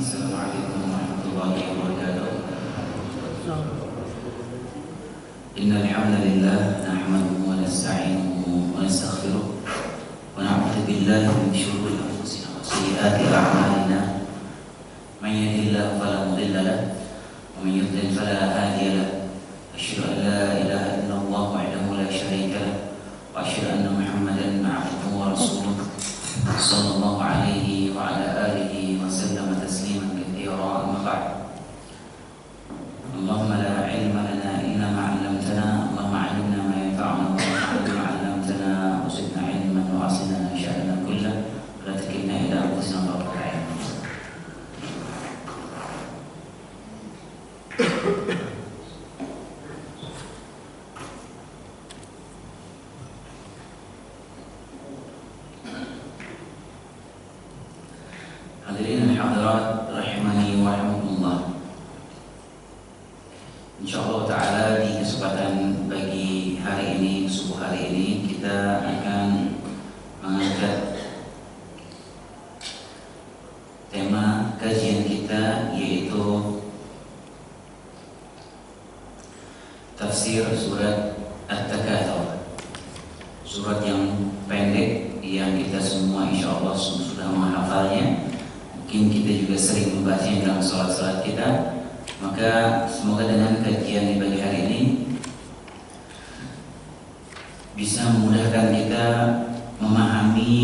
Assalamualaikum warahmatullahi wabarakatuh. Innal hamdalillah nahmaduhu wa nasta'inuhu wa nastaghfiruh wa na'udzu billahi min shururi anfusina wa sayyiati a'malina. May yahdihillahu fala mudilla lahu wa may yudlil fala hadiya lahu. Asyhadu an la ilaha illallah wahdahu la syarika lahu wa asyhadu anna Muhammadan 'abduhu wa rasuluh sallallahu alaihi wa ala alihi wa sallama tasliman katsira. Amma ba'd. Allahumma la ilma lana illa ma 'allamtana. Allahumma 'allimna ma yanfa'una warhamna ma 'allamtana wa zidna 'ilman wa aslina sha'nana kullahu wa la takilna ila anfusina tarfata 'ain. Hadirin dan hadirat rahimani wa rahmatullah. Insyaallah taala di kesempatan pagi hari ini, subuh hari ini, kita akan mengangkat tema kajian kita, yaitu tafsir surat At-Takatsur. Surat yang pendek yang kita semua insyaallah sudah menghafalnya. Mungkin kita juga sering membahasnya dalam salat-salat kita. Maka semoga dengan kajian di pagi hari ini bisa memudahkan kita memahami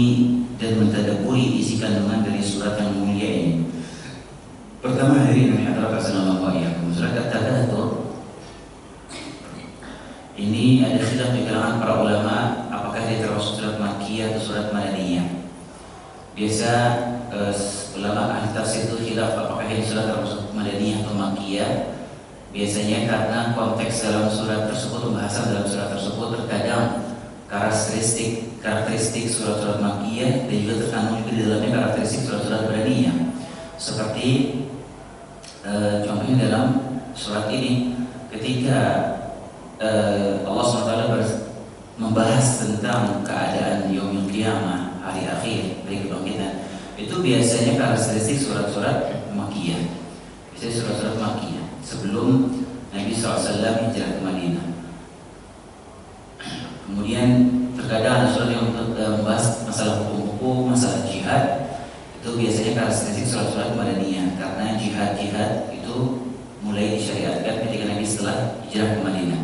dan mentadabburi isi kandungan dari surat yang mulia ini. Pertama, hadirin hadirat sallallahu alaihi wasallam, surat At-Takatsur ini ada khilaf di kalangan para ulama apakah dia termasuk surat Makkiyah atau surat Madaniyah. Biasa ulama ahli tafsir itu khilaf apakah ini surat termasuk Madaniyah atau Makkiyah. Biasanya karena konteks dalam surat tersebut, pembahasan dalam surat tersebut terkadang karakteristik surat-surat Makkiyah dan juga terkandung juga di dalamnya karakteristik surat-surat Madaniyah. Seperti contohnya dalam surat ini, ketika Allah SWT membahas tentang keadaan yaumul qiyamah, hari akhir, hari kebangkitan, itu biasanya karakteristik surat-surat Makkiyah. Biasanya surat-surat Makkiyah sebelum Nabi SAW hijrah ke Madinah. Kemudian terkadang ada surat yang membahas masalah hukum-hukum, masalah jihad. Itu biasanya karakteristik surat-surat Madaniyah, karena jihad-jihad itu mulai disyariatkan ketika Nabi setelah hijrah ke Madinah.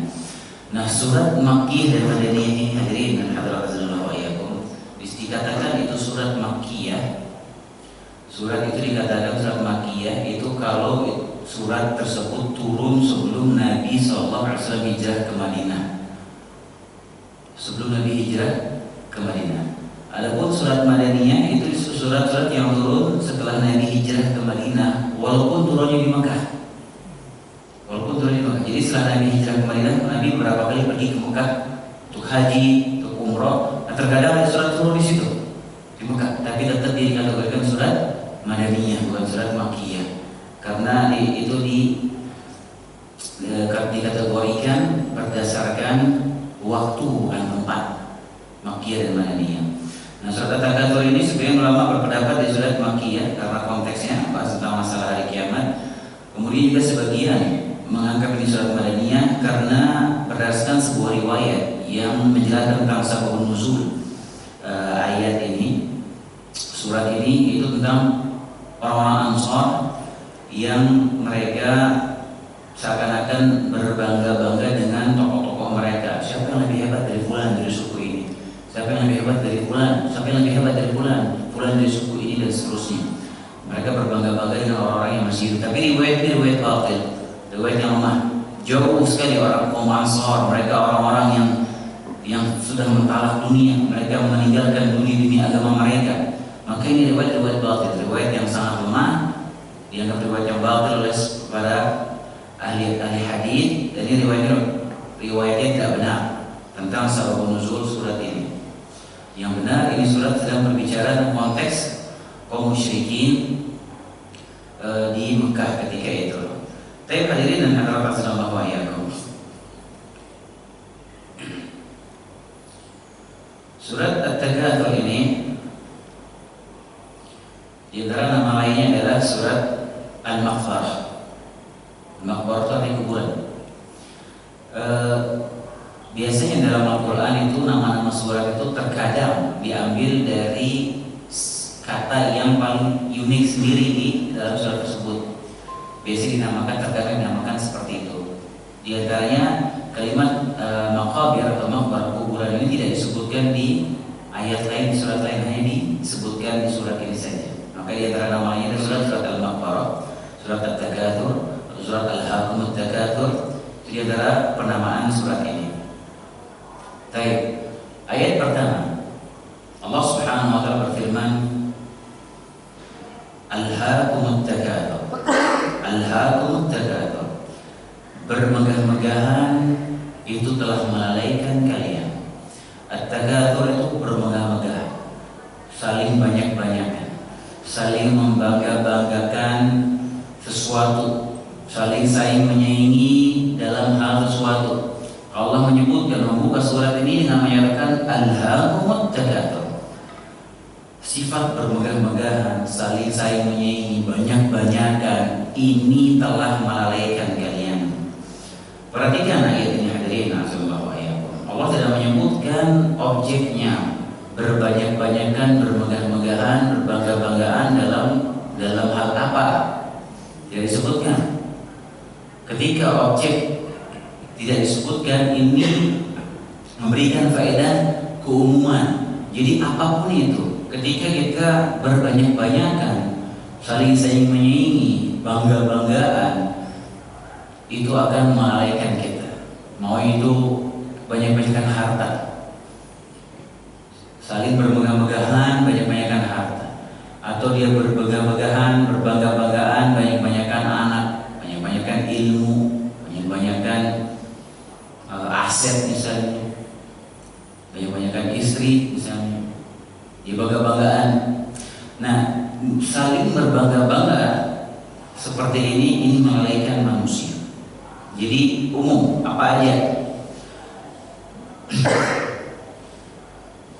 Nah, surat Makkiyah dan Madaniyah ini, hadirin dan hadirat sallallahu alaihi wasallam, dikatakan itu surat Makkiyah. Surat itu dikatakan surat Makkiyah itu kalau surat tersebut turun sebelum Nabi SAW hijrah ke Madinah. Sebelum Nabi hijrah ke Madinah. Adapun surat Madaniyah itu surat-surat yang turun setelah Nabi hijrah ke Madinah, walaupun turunnya di Mekah. Jadi setelah Nabi hijrah ke Madinah, Nabi beberapa kali pergi ke Mekah untuk haji, untuk umroh. Nah, terkadang ada surat turun di situ di Mekah, tapi tetap dikategorikan surat Madaniyah, bukan surat Makkiyah, karena itu dikategorikan berdasarkan waktu bukan tempat, Makkiyah dan Madaniyah. Nah, surat At-Takatsur ini sebagian ulama berpendapat di surat Makkiyah karena konteksnya bahas tentang masalah hari kiamat. Kemudian juga sebagian menganggap ini surat Madaniyah karena berdasarkan sebuah riwayat yang menjelaskan tentang sababun nuzul ayat ini. Surat ini itu tentang orang-orang Ansar yang mereka seakan-akan berbangga-bangga dengan tokoh-tokoh mereka. Siapa yang lebih hebat dari fulan dari suku ini? Siapa yang lebih hebat dari fulan? Siapa yang lebih hebat dari fulan? Fulan dari suku ini dan seterusnya. Mereka berbangga-bangga dengan orang-orang yang masih hidup. Tapi riwayat ini riwayat batil, riwayat yang lemah. Jauh sekali orang kaum Ansar, mereka orang-orang yang sudah mentalak dunia, mereka meninggalkan dunia demi agama mereka. Maka ini riwayat-riwayat batil, riwayat yang sangat lemah, dianggap riwayat yang batil oleh para ahli hadis, dan ini riwayatnya tidak benar tentang sabab nuzul surat ini. Yang benar, ini surat sedang berbicara tentang konteks kaum musyrikin di Mekah ketika itu. Tapi hadirin dan hadirat sallallahu alaihi wasallam, surat At-Takatsur ini di antara nama lainnya adalah surat al-maqbarah. Al-maqbarah itu artinya kuburan. Biasanya dalam Al-Quran itu nama-nama surat itu terkadang diambil dari kata yang paling unik sendiri di dalam surat tersebut. Biasanya dinamakan, terkadang dinamakan seperti itu. Di antaranya kalimat maqabir atau maqbar, kuburan ini tidak disebutkan di ayat lain, di surat lain, hanya disebutkan di surat ini saja. Maka di antara namanya ada surat Al-Maqbarah, surat At-Takatsur, surat Al-Hakumut Takatsur. Di antara penamaan surat ini. Baik, ayat pertama Allah Subhanahu wa taala berfirman, Al-Hakumut Takatsur. Al-Hakumut Takatsur. Bermegah-megahan itu telah melalaikan kalian. At-Takatsur itu bermegah-megah, saling banyak-banyakan, saling membangga-banggakan sesuatu, saling menyaingi dalam hal sesuatu. Allah menyebutkan, membuka surat ini dengan menyatakan Al-Hakumut Takatsur. Sifat bermegah-megahan, saling menyaingi, banyak-banyakan, ini telah melalaikan kalian. Perhatikan ayat ini hadirin sallallahu alaihi wasallam. Allah tidak menyebutkan objeknya, berbanyak-banyakan, bermegah-megahan, berbangga-banggaan dalam hal apa. Tidak disebutkan. Ketika objek tidak disebutkan, ini memberikan faedah keumuman. Jadi apapun itu, ketika kita berbanyak-banyakan, saling menyaingi, bangga-banggaan, itu akan melalaikan kita. Mau itu banyak-banyakan harta, saling bermegah-megahan, banyak-banyakan harta, atau dia berbangga-banggaan, berbangga-banggaan, banyak-banyakan anak, banyak-banyakan ilmu, banyak-banyakan aset misalnya, banyak-banyakan istri misalnya, dia bangga-banggaan. Nah, saling berbangga-bangga seperti ini melalaikan manusia. Jadi umum apa aja.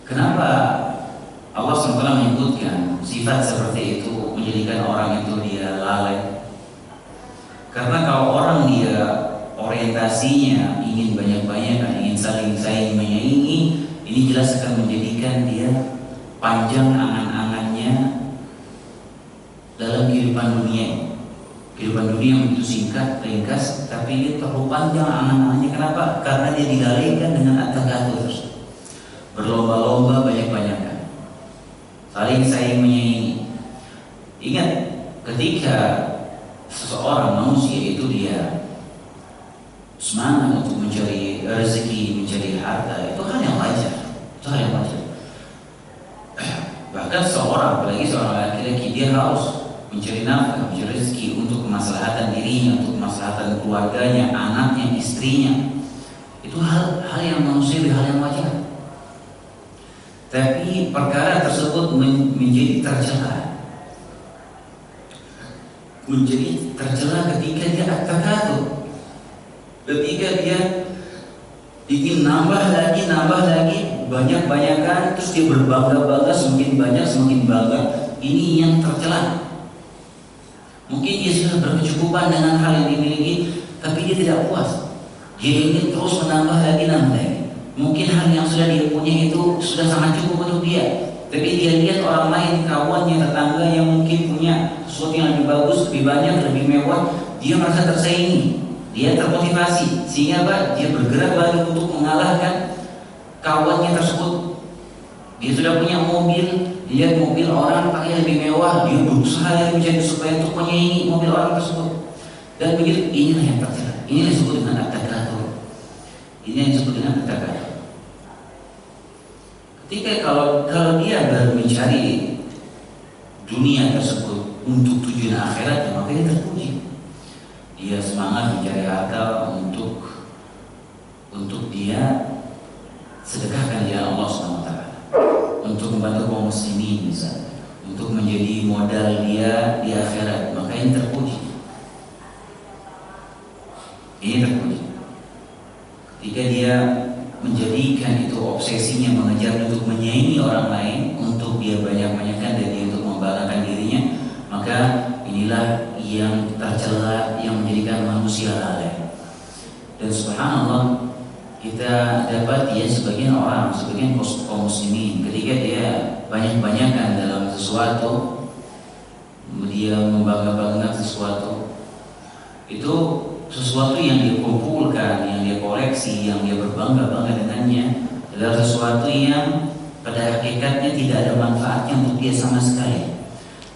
Kenapa Allah SWT menyebutkan sifat seperti itu menjadikan orang itu dia lalai? Karena kalau orang dia orientasinya ingin banyak-banyakan, ingin saling menyaingi, ini jelas akan menjadikan dia panjang angan-angannya dalam kehidupan dunia. Kehidupan dunia begitu singkat, ringkas, tapi dia terlalu panjang angan-angannya. Kenapa? Karena dia dilalaikan dengan at-takatsur, berlomba-lomba, banyak-banyakan, saling menyaingi. Ingat, ketika seseorang manusia itu dia semangat untuk mencari rezeki, mencari harta, itu hal yang wajar. Itu hal yang wajar. Bahkan apalagi seorang laki-laki, dia harus mencari nafkah, mencari rezeki untuk kemaslahatan dirinya, untuk kemaslahatan keluarganya, anaknya, istrinya. Itu hal yang manusiawi, hal yang wajar. Tapi perkara tersebut menjadi tercela. Menjadi tercela ketika dia at-takatsur. Ketika dia ingin nambah lagi, banyak-banyakan, terus dia berbangga-bangga, semakin banyak, semakin bangga. Ini yang tercela. Mungkin dia sudah berkecukupan dengan hal yang dimiliki, tapi dia tidak puas. Dia ingin terus menambah lagi. Mungkin hal yang sudah dia punya itu sudah sangat cukup untuk dia, tapi dia lihat orang lain, kawannya, tetangga yang mungkin punya sesuatu yang lebih bagus, lebih banyak, lebih mewah, dia merasa tersaingi, dia termotivasi, sehingga dia bergerak lagi untuk mengalahkan kawannya tersebut. Dia sudah punya mobil, lihat mobil orang pakai lebih mewah, dia berusaha menjadi supaya untuk menyaingi mobil orang tersebut. Dan begitu, inilah yang tercela. Ini disebut dengan at-takatsur. Ini yang disebut dengan at-takatsur. Ketika kalau dia mencari dunia tersebut untuk tujuan akhirat, maka dia terpuji. Dia semangat mencari harta untuk dia sedekahkan dia Allah SWT, untuk membantu kaum muslimin misalnya, untuk menjadi modal dia di akhirat, maka ini terpuji. Ini terpuji. Ketika dia menjadikan itu obsesinya, mengejar untuk menyaingi orang lain, untuk dia banyak-banyakan dan dia untuk membanggakan dirinya, maka inilah yang tercela, yang menjadikan manusia lalai. Dan subhanallah, kita dapat ya sebagian orang, sebagian kaum muslimin ketika dia banyak-banyakan dalam sesuatu, dia membangga-banggakan sesuatu, itu sesuatu yang dia kumpulkan, yang dia koleksi, yang dia berbangga-bangga dengannya adalah sesuatu yang pada hakikatnya tidak ada manfaatnya untuk dia sama sekali,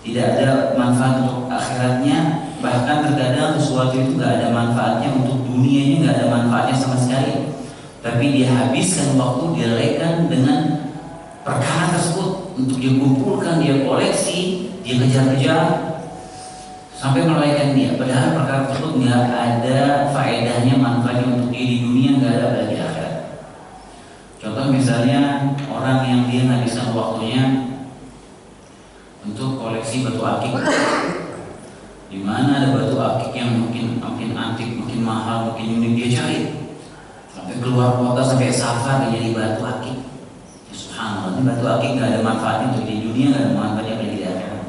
tidak ada manfaat untuk akhiratnya, bahkan terkadang sesuatu itu gak ada manfaatnya untuk dunianya, gak ada manfaatnya sama sekali. Tapi dia habiskan waktu, dia lelehkan dengan perkara tersebut untuk dia kumpulkan, dia koleksi, dia kejar-kejar sampai melelehkan dia. Padahal perkara tersebut nggak ada faedahnya, manfaatnya untuk dia di dunia, nggak ada pada di akhirat. Contoh misalnya orang yang dia menghabiskan waktunya untuk koleksi batu akik, di mana ada batu akik yang mungkin antik, mungkin mahal, mungkin unik, dia cari sampai keluar kota, sampai safar dia jadi batu akik. Ya, subhanallah, ini batu akik nggak ada manfaatnya untuk di dunia, nggak ada manfaatnya bagi di akhirat.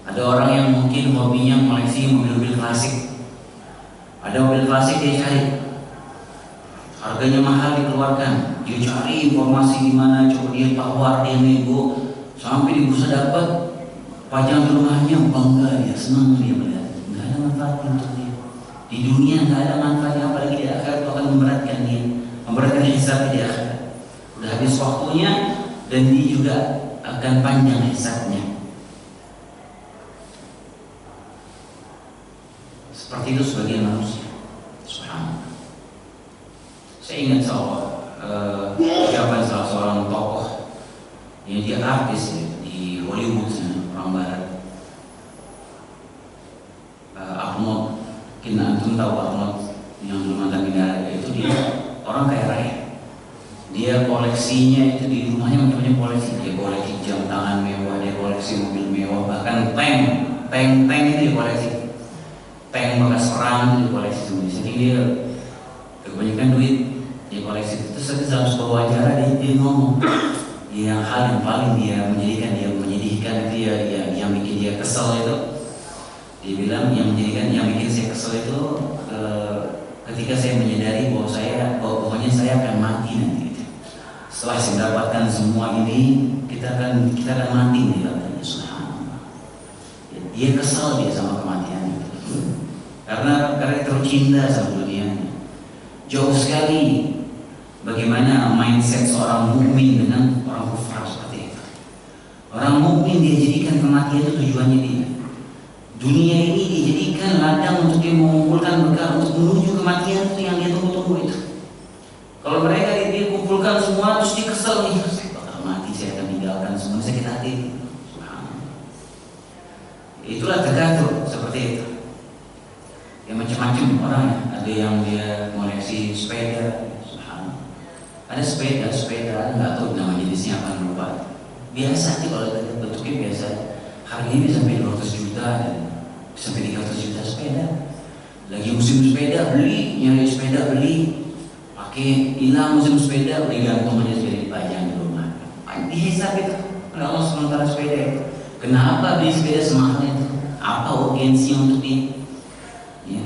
Ada orang yang mungkin hobinya koleksi mobil-mobil klasik, ada mobil klasik dia cari, harganya mahal dikeluarkan, dia cari informasi gimana, coba dia tawar, dia nego, sampai di bursa dapat, pajang di rumahnya, bangga dia, senang dia melihat. Nggak ada manfaatnya untuk dia di dunia, nggak ada manfaatnya, apalagi di akhirat itu akan memberatkan dia, memberatkan hisab di akhirat. Udah habis waktunya dan dia juga akan panjang hisabnya. Seperti itu sebagian manusia. Subhanallah. Saya ingat ucapan salah seorang tokoh, ya, dia artis ya, di Hollywood, orang Barat. Ahmad, mungkin antum tahu Ahmad yang dulu mantan bidara, itu dia orang kaya raya. Dia koleksinya itu di rumahnya macam-macam koleksi. Dia koleksi jam tangan mewah, dia koleksi mobil mewah, bahkan tank itu dia koleksi. Tank bekas perang itu dia koleksi semua. Jadi dia kebanyakan duit dia koleksi. Terus dalam sebuah wawancara dia ngomong, yang hal yang paling dia menjadikan dia menyedihkan itu ya, yang bikin dia kesel itu, dia bilang yang bikin saya kesel itu ketika saya menyadari bahwa pokoknya saya akan mati nanti. Setelah saya mendapatkan semua ini, kita akan mati nih katanya. Subhanallah. Dia kesal dia sama kematian itu. Karena terlalu cinta sama dunianya. Jauh sekali bagaimana mindset seorang mukmin dengan orang kafir seperti itu. Orang mukmin dia jadikan kematian itu tujuannya dia. Dunia ini dijadikan ladang untuk dia mengumpulkan bekal untuk menuju kematian itu yang dia tunggu-tunggu itu. Kalau mereka dia kumpulkan semua terus dia kesel nih, saya bakal mati, saya akan meninggalkan semua, sakit hati. Itulah tergantung seperti itu. Ya macam-macam orang, ada yang dia koleksi sepeda, ada sepeda nggak tahu nama jenisnya apa, lupa. Biasa sih kalau bentuknya biasa, harganya bisa sampai 200 juta dan sampai 300 juta sepeda. Lagi musim sepeda beli, nyari sepeda beli, pakai hilang musim sepeda beli, gantung aja sepeda dipajang di rumah. Dihisap itu, kalau sementara sepeda itu. Kenapa beli sepeda semahal itu? Apa urgensi untuk dia? Ya.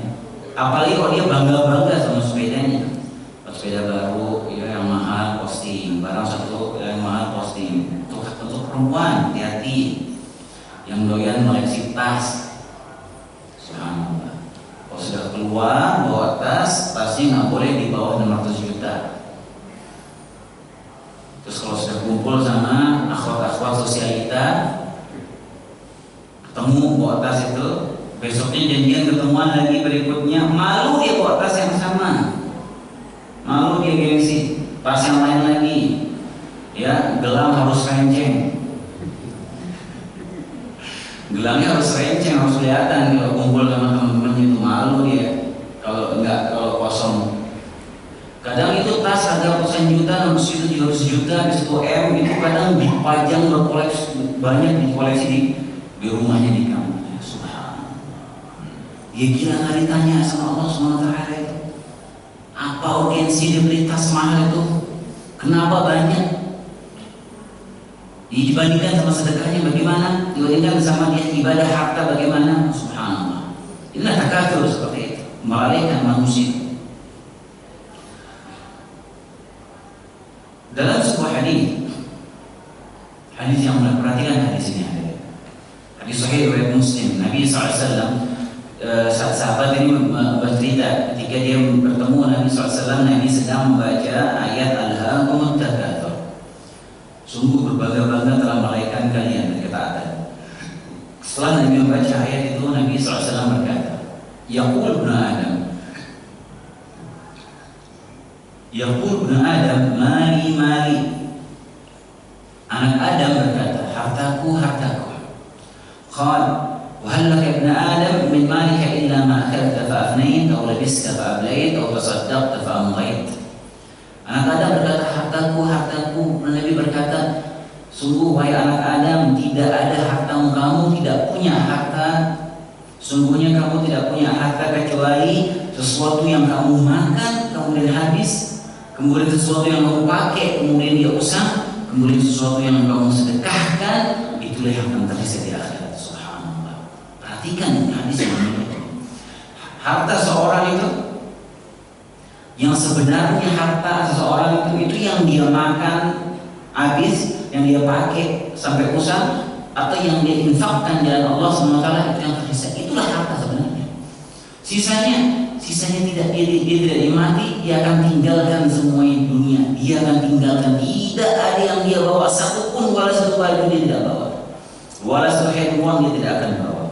Apalagi kalau dia bangga sama sepedanya. Sepeda baru ya, yang mahal posting, barang satu yang mahal posting. Untuk perempuan hati-hati yang doyan koleksi tas. Subhanallah. Kalau sudah keluar bawa tasnya nggak boleh di bawah 600 juta. Terus kalau sudah kumpul sama akhwat-akhwat sosialita, ketemu bawa tas itu, besoknya janjian ketemuan lagi berikutnya, malu dia bawa tas yang sama, malu dia gengsi, tas yang lain lagi, ya gelang harus renceng, gelangnya harus renceng, harus kelihatan. Kalau kumpul sama teman-temannya itu malu dia, kalau enggak, kalau kosong. Kadang itu tas harga ratusan juta, 600 juta, 300 juta, 1 M itu kadang dipajang berkoleksi, banyak dikoleksi di rumahnya, di kamarnya. Subhanallah. Dia kira nggak ditanya sama Allah SWT itu. Apa urgensi dia beli tas mahal itu? Kenapa banyak? Dibandingkan sama sedekahnya bagaimana? Dibandingkan sama dia ibadah harta bagaimana? Subhanallah. Inilah takatsur seperti itu, melalaikan manusia. Dalam sebuah hadis yang perhatikan hadis ini, hadis sahih riwayat Muslim, Nabi SAW, sahabat ini bercerita ketika dia bertemu Nabi SAW, Nabi sedang membaca ayat Alhaakumut Takatsur. Sungguh berbangga-bangga telah melalaikan kalian dari ketaatan. Setelah Nabi membaca ayat itu, Nabi SAW berkata, Yaqul ibnu Adam, mali mali. Anak Adam berkata, hartaku hartaku. Qal, wa hal laka ibnu Adam min malika illa ma akalta fa afnayt aw labista fa ablayt aw tasaddaqta fa amghayt. Anak Adam berkata, hartaku hartaku. Nabi berkata, sungguh wahai anak Adam, tidak ada hartamu, kamu tidak punya harta. Sungguhnya kamu tidak punya harta kecuali sesuatu yang kamu makan kemudian habis, kemudian sesuatu yang kamu pakai kemudian dia usang, kemudian sesuatu yang kamu sedekahkan, itulah yang akan tersisa di akhirat. Subhanallah. Perhatikan hadis ini. Harta seorang itu, yang sebenarnya harta seseorang itu yang dia makan habis, yang dia pakai sampai usang, atau yang dia infakkan jalan Allah SWT, itu yang tersisa. Itulah harta sebenarnya. Sisanya tidak dia tidak dimati, dia akan tinggalkan semua dunia. Dia akan tinggalkan, tidak ada yang dia bawa satupun, wala satu baju dia tidak bawa, wala satu helai uang dia tidak akan bawa.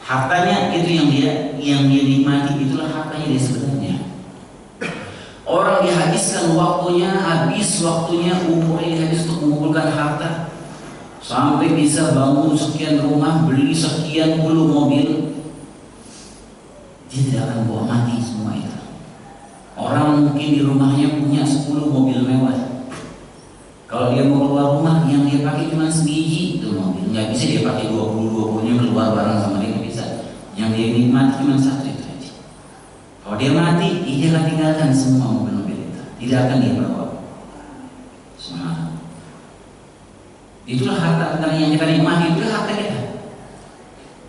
Hartanya itu yang dia nikmati, itulah hartanya dia sebenarnya. Orang dihabiskan waktunya, umurnya habis untuk mengumpulkan harta, sampai bisa bangun sekian rumah, beli sekian puluh mobil. Dia tidak akan bawa mati semua itu. Orang mungkin di rumahnya punya 10 mobil mewah. Kalau dia mau keluar rumah, yang dia pakai cuma sebiji itu mobil. Nggak bisa dia pakai 20-20-nya keluar bareng sama dia, nggak bisa. Yang dia nikmati cuma satu itu aja. Kalau dia mati, dia akan tinggalkan semua mobil-mobil itu. Tidak akan dia bawa. Subhanallah. Itulah harta yang kita nikmati, itu harta kita.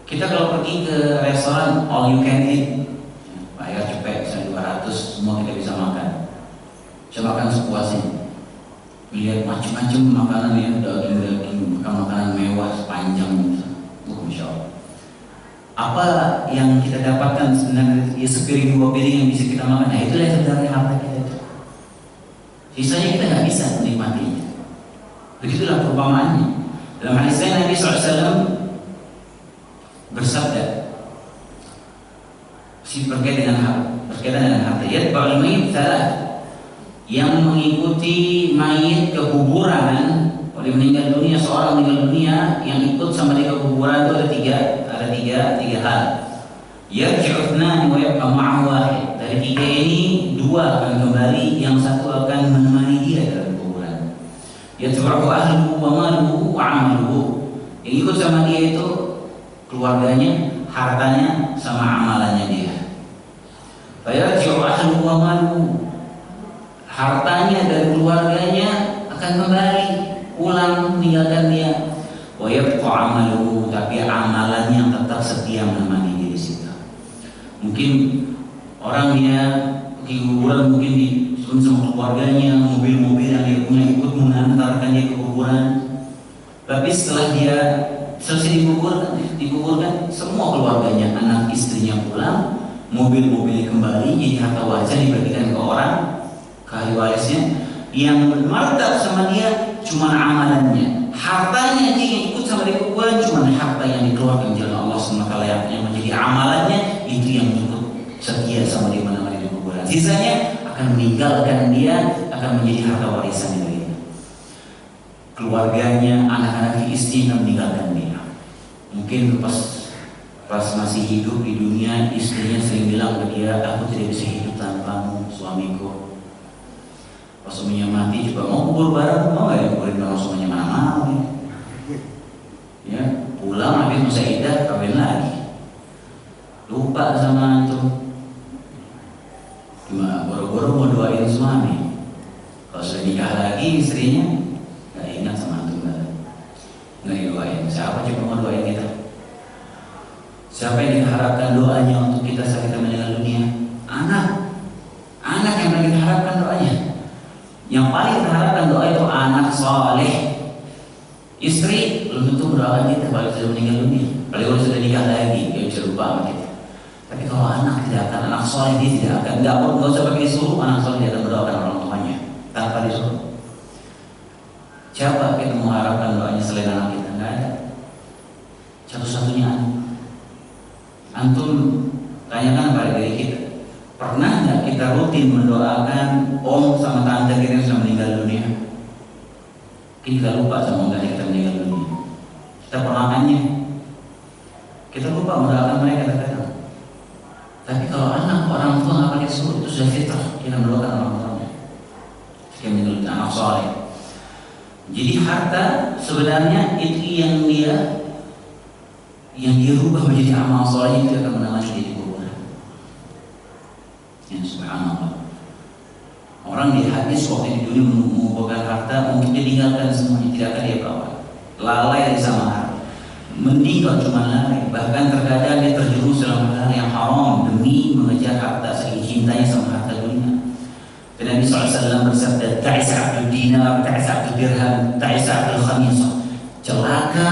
Kita kalau pergi ke restoran all you can eat, bayar cepet, misalnya 200, semua kita bisa makan. Coba makan sepuasnya. Lihat macam-macam makanan ya, daging-daging, makanan mewah sepanjang. Masya Allah. Apa yang kita dapatkan sebenarnya ya sepiring 2 piring yang bisa kita makan. Nah itulah sebenarnya harta kita itu. Sisanya kita nggak bisa menikmatinya. Begitulah perumpamaannya. Dalam hadis Nabi SAW bersabda, berkaitan dengan harta, yatba'ul mayyit thalath, yang mengikuti mayit ke kuburan. Oleh meninggal dunia, seorang meninggal dunia, yang ikut sama dia ke kuburan itu ada tiga hal. Yarji'u ithnani wa yabqa ma'ahu wahid. Dari 3 ini 2 akan kembali, yang 1 akan menemani dia dalam kuburan. Yatba'u ahluhu wa maluhu wa 'amaluhu. Yang ikut sama dia itu keluarganya, hartanya, sama amalannya dia. Fayarji'u ahluhu wa maluhu. Hartanya dan keluarganya akan kembali pulang meninggalkan dia. Wa yabqa 'amaluhu, tapi amalannya tetap setia menemani dia di situ. Mungkin orang dia pergi kuburan, mungkin disusun sama keluarganya, mobil-mobil yang dia punya ikut mengantarkan dia ke kuburan. Tapi setelah dia selesai dikuburkan, semua keluarganya, anak istrinya pulang, mobil-mobilnya kembali, jadi harta wajar dibagikan ke orang, ke ahli warisnya. Yang martab sama dia cuma amalannya, hartanya dia yang ikut sama di kuburan cuma harta yang dikeluarkan jalan Allah SWT, yang menjadi amalannya itu yang ikut setia sama dia mana-mana di kuburan. Sisanya akan meninggalkan dia, akan menjadi harta warisan dia. Keluarganya, anak-anak istrinya meninggalkan dia. Mungkin pas masih hidup di dunia, istrinya sering bilang ke dia, aku tidak bisa hidup tanpamu, suamiku. Pas suaminya mati juga mau kubur bareng, mau nggak ya kuburin bareng suaminya, mana mau ya. Pulang habis masa idah kawin lagi, lupa sama itu. Cuma boro-boro mau doain suami. Kalau sudah nikah lagi istrinya nggak ingat sama itu, Siapa yang kita harapkan doanya untuk kita saat kita meninggal dunia? Anak. Anak yang paling kita harapkan doanya. Yang paling kita harapkan doa itu anak soleh. Istri belum tentu berdoakan kita kalau sudah meninggal dunia. Apalagi kalau sudah nikah lagi, dia bisa lupa sama kita. Tapi kalau anak tidak akan, anak soleh dia tidak akan. Nggak usah pakai disuruh, anak soleh dia akan berdoakan orang tuanya tanpa disuruh. Siapa kita mengharapkan doanya selain anak kita? Nggak ada. Satu-satunya anak. Antum tanyakan pada diri kita, pernah nggak kita rutin mendoakan om sama tante kita yang sudah meninggal dunia? Kita lupa sama orang kita meninggal dunia. Kita ponakannya, kita lupa mendoakan mereka kadang-kadang. Tapi kalau anak orang tua nggak pakai suruh, itu sudah fitrah kita mendoakan orang tuanya. Jika meninggal dunia, anak soleh. Jadi harta sebenarnya itu yang dia rubah menjadi amal soleh itu akan menangani jadi kuburan. Ya subhanallah. Orang di hadis waktu di dunia mengumpulkan harta untuk ditinggalkan semuanya, tidak akan dia bawa. Lalai sama harta. Mending kalau cuma lalai, bahkan terkadang dia terjerumus dalam hal yang haram demi mengejar harta, saking cintanya sama harta dunia. Dan Nabi SAW bersabda, ta'isa abdul dinar, ta'isa abdul dirham, ta'isa abdul khamisah. Celaka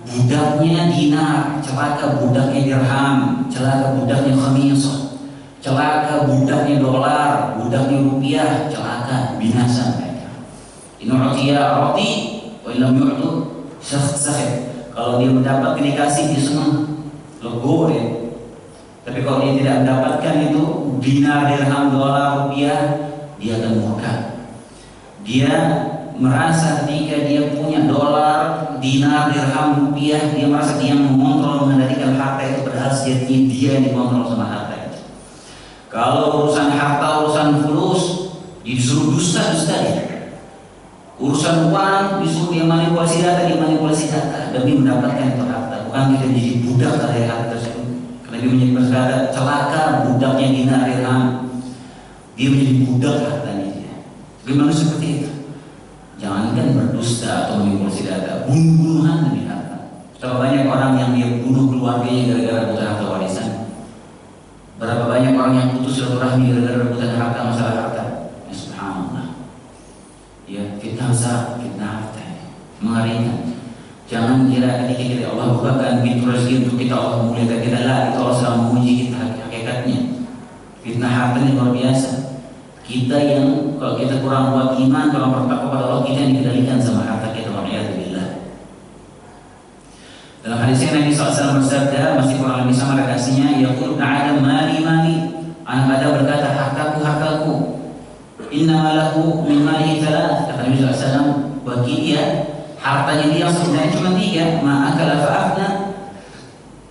budaknya dinar, celaka budaknya dirham, celaka budaknya khamisah, celaka budaknya dolar, budaknya rupiah, celaka, binasa mereka. In u'tiya rati wa illam yu'tu sakhit. Kalau dia mendapat dikasih dia senang, legowo ya. Tapi kalau dia tidak mendapatkan itu dinar, dirham, dolar, rupiah, dia akan murka. Dia merasa ketika dia punya dolar, dinar, dirham, rupiah, dia merasa dia mengontrol, mengendalikan harta itu, padahal sejatinya dia yang dikontrol sama harta itu. Kalau urusan harta, urusan fulus, disuruh dusta dia. Urusan uang disuruh dia manipulasi data demi mendapatkan itu harta. Bukan kita jadi budak dari harta tersebut. Karena dia menjadi berkata celaka budaknya dinar, dirham. Dia menjadi budak hartanya dia. Bagaimana seperti itu? Jangankan berdusta atau manipulasi data, bunuh-bunuhan demi harta. Berapa banyak orang yang dia bunuh keluarganya gara-gara rebutan harta warisan? Berapa banyak orang yang putus silaturahmi gara-gara rebutan harta, masalah harta? Ya subhanallah. Ya fitnah besar, fitnah harta, mengerikan. Jangan kira ketika kita Allah bukakan pintu rezeki untuk kita, Allah memuliakan kita, lah itu Allah sedang menguji kita hakikatnya. Fitnah harta ini luar biasa. Kita yang kalau kita kurang kuat iman, kurang bertakwa kepada Allah, kita yang dikendalikan sama harta kita. Waliyadzubillah. Dalam hadisnya Nabi SAW bersabda, masih kurang lebih sama redaksinya, yaqulu ta'ala mali. Anak Adam berkata, hartaku. Inna lahu min malihi thalath. Kata Nabi SAW, bagi dia hartanya dia sebenarnya cuma 3. Ma'akala fa'afna,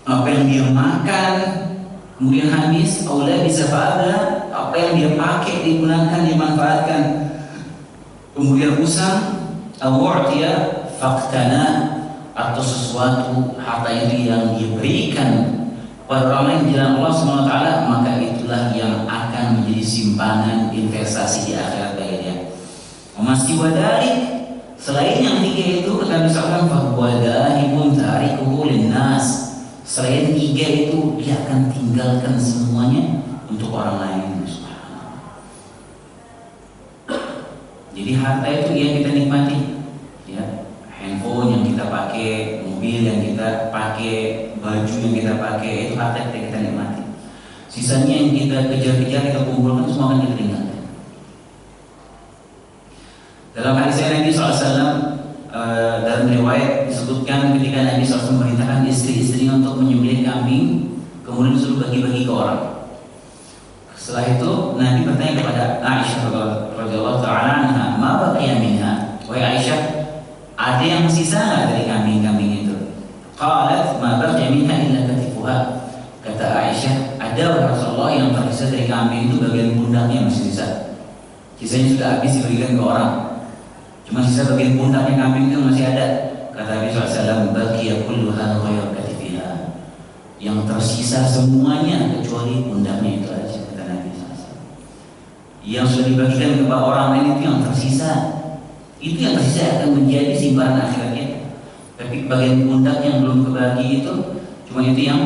apa yang dia makan kemudian habis, aula bisa fa'abla, apa yang dia pakai, digunakan, dimanfaatkan, kemudian usang, awu'tiya faqtana, atau sesuatu harta itu yang diberikan pada orang lain di jalan Allah SWT, maka itulah yang akan menjadi simpanan investasi di akhirat bagi dia. Masih wadalik, selain yang 3 itu kata misalkan fahuwadahibun tarikuhu linnas. Selain 3 itu dia akan tinggalkan semuanya untuk orang lain. Jadi harta itu yang kita nikmati, ya, handphone yang kita pakai, mobil yang kita pakai, baju yang kita pakai, itu harta yang kita nikmati. Sisanya yang kita kejar-kejar, kita kumpulkan, semua akan kita tinggalkan. Dalam hadis Nabi SAW, dalam riwayat disebutkan ketika Nabi SAW memerintahkan istri-istrinya untuk menyembelih kambing, kemudian disuruh bagi-bagi ke orang. Setelah itu Nabi bertanya kepada Aisyah radhiyallahu ta'ala anha, "Ma baqiya minha?" Wahai Aisyah, ada yang sisa nggak dari kambing-kambing itu? Qalat, "Ma baqiya minha illa katifuha." Kata Aisyah, ada Rasulullah yang tersisa dari kambing itu bagian pundaknya masih sisa. Sisanya sudah habis dibagikan ke orang. Cuma sisa bagian pundaknya kambing itu masih ada. Kata Nabi SAW, baqiya kulluha ghayra katifiha. Yang tersisa semuanya kecuali pundaknya itu aja, kata Nabi SAW. Yang sudah dibagikan kepada orang lain itu yang tersisa. Itu yang tersisa akan menjadi simpanan akhiratnya. Tapi bagian pundak yang belum kebagi itu, cuma itu yang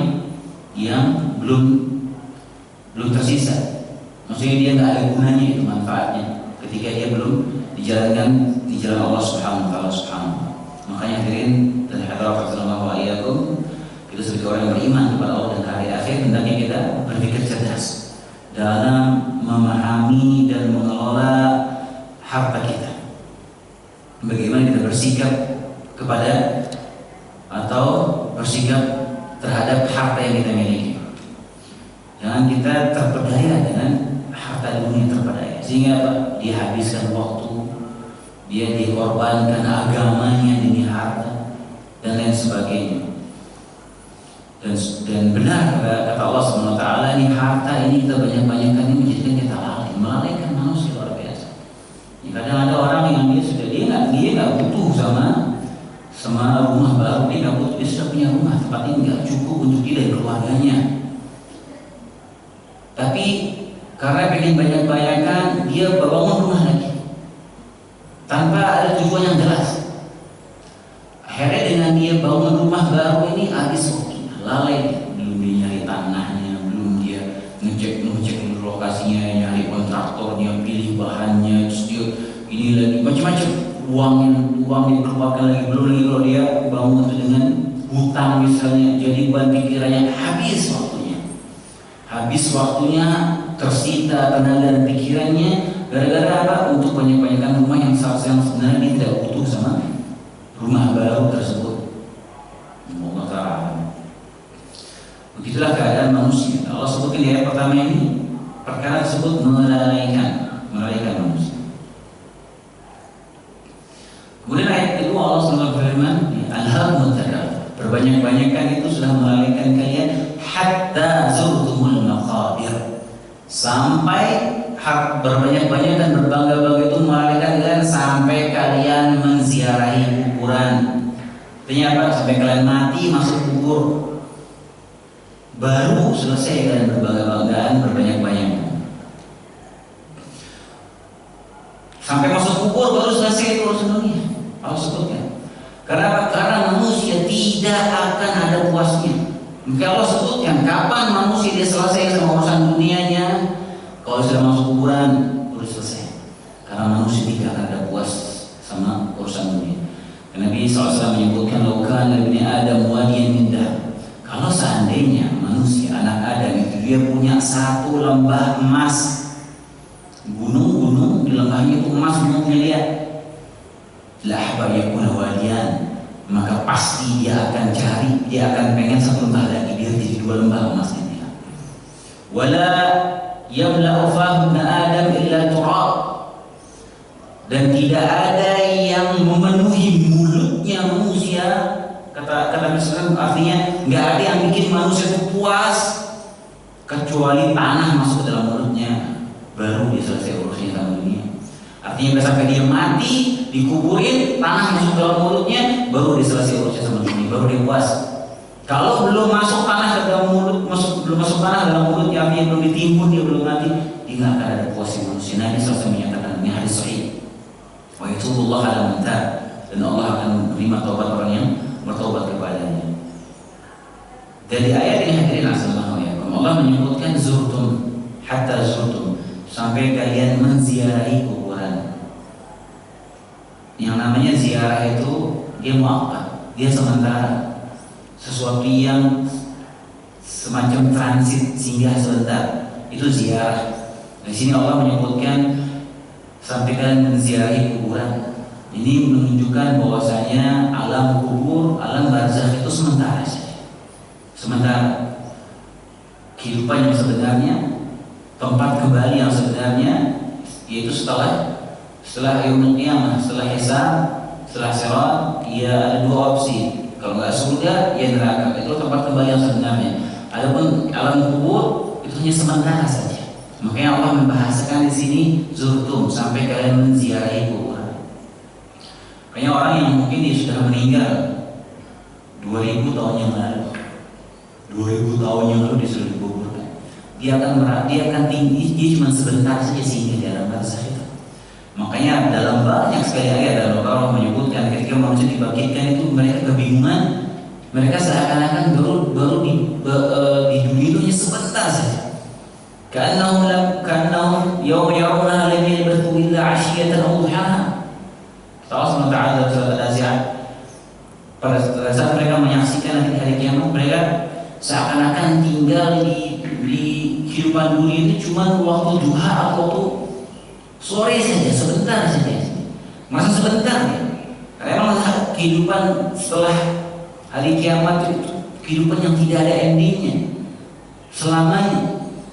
yang belum tersisa. Maksudnya dia nggak ada gunanya itu manfaatnya ketika dia belum dijalankan di jalan Allah Subhanahu wa taala. Makanya hadirin dan hadirat sallallahu alaihi wasallam, kita sebagai orang yang beriman kepada Allah dan hari akhir hendaknya kita berpikir cerdas dalam memahami dan mengelola harta kita. Bagaimana kita bersikap kepada atau bersikap terhadap harta yang kita miliki. Jangan kita terpedaya dengan harta dunia terpedaya, sehingga dia habiskan waktu, dia dikorbankan agamanya demi harta dan lain sebagainya. Dan benar kata Allah SWT, ini harta ini kita banyak-banyakkan ini menjadikan kita lalai, melalaikan manusia luar biasa. Kadang ada orang yang dia nggak butuh sama rumah baru, dia nggak butuh, dia sudah punya rumah tempat tinggal cukup untuk dia dan keluarganya. Tapi karena pengen banyak-banyakan, dia bangun rumah lagi tanpa ada tujuan yang jelas. Akhirnya dengan dia bangun rumah baru ini habis waktunya, lalai, belum dia nyari tanahnya, belum dia ngecek lokasinya, nyari kontraktornya, pilih bahannya, terus dia ini lagi macam-macam uang yang dikeluarkan lagi, belum lagi kalau dia bangun itu dengan hutang misalnya, jadi beban pikirannya habis waktunya tersita tenaga dan pikirannya gara-gara apa? Untuk banyak-banyakan rumah yang sebenarnya dia tidak butuh sama rumah baru tersebut. Allah Ta'ala. Begitulah keadaan manusia. Allah sebutkan di ayat pertama ini, perkara tersebut melalaikan manusia. Kemudian ayat kedua Allah SWT berfirman, Alhamdulillah takatsur, berbanyak-banyakan itu sudah melalaikan kalian hatta zurtumul maqabir, sampai berbanyak-banyak dan berbangga-bangga itu melalaikan kalian sampai kalian menziarahi kuburan. Artinya apa? Sampai kalian mati masuk kubur, baru selesai kalian berbangga-banggaan, berbanyak-banyak. Sampai masuk kubur baru selesai urusan dunia. Allah sebutkan. Karena manusia tidak akan ada puasnya. Maka Allah sebutkan kapan manusia dia selesai sama urusan dunianya, kalau sudah masuk kuburan baru selesai. Karena manusia tidak akan ada puas sama urusan dunia. Nabi SAW menyebutkan, "Laukana ibni Adam wadiyan min dhahab." Kalau seandainya manusia anak Adam itu dia punya satu lembah emas, gunung-gunung di lembahnya itu emas semua lihat, la haba yakuna wadiyan, maka pasti dia akan cari, dia akan pengen satu lembah lagi biar jadi dua lembah emas ini. Wala yamla'u fahu ibn Adam illa turab, dan tidak ada yang memenuhi mulutnya manusia, kata Islam, artinya nggak ada yang bikin manusia itu puas kecuali tanah masuk ke dalam mulutnya, baru dia selesai urusannya dalam dunia. Artinya sampai dia mati dikuburin, tanah masuk dalam mulutnya, baru dia selesai urusannya sama dunia, baru dia puas. Kalau belum masuk tanah ke dalam mulut, belum masuk tanah dalam mulutnya, artinya belum ditimbun, dia belum mati, dia nggak akan ada puas manusia. Nabi SAW menyatakan, ini hadis sahih. Wa yatubullah ala man tab, dan Allah akan menerima taubat orang yang bertaubat kepadanya. Dari ayat ini hadirin assalamualaikum, Allah menyebutkan zurtum hatta zurtum, sampai kalian menziarahi kuburan. Yang namanya ziarah itu dia muakkad, dia sementara, sesuatu yang semacam transit singgah sebentar, itu ziarah. Di sini Allah menyebutkan sampai kalian menziarahi kuburan. Ini menunjukkan bahwasanya alam kubur, alam barzakh itu sementara saja. Sementara kehidupan yang sebenarnya, tempat kembali yang sebenarnya, yaitu setelah yaumul qiyamah, setelah hisab, setelah sirat, ya ada dua opsi. Kalau nggak surga, ya neraka. Itu tempat kembali yang sebenarnya. Adapun alam kubur itu hanya sementara saja. Makanya Allah membahasakan di sini zurtum, sampai kalian menziarahi kuburan. Makanya orang yang mungkin dia sudah meninggal 2000 tahun yang lalu, 2000 tahun yang lalu dia sudah dikuburkan. Dia akan tinggi, dia cuma sebentar saja sehingga di alam barzakh itu. Makanya dalam banyak sekali ayat dalam Allah menyebutkan ketika manusia dibangkitkan itu mereka kebingungan, mereka seakan-akan baru di sebentar saja. Ka'annahum yawma yarawnaha lam yalbathu illa 'ashiyatan aw duhaha. Allah SWT dalam surat An-Nazi'at, pada saat mereka menyaksikan nanti hari kiamat, mereka seakan-akan tinggal di kehidupan dunia itu cuma waktu duha atau waktu sore saja, sebentar saja. Masa sebentar ya? Karena memang kehidupan setelah hari kiamat itu kehidupan yang tidak ada endingnya, selamanya.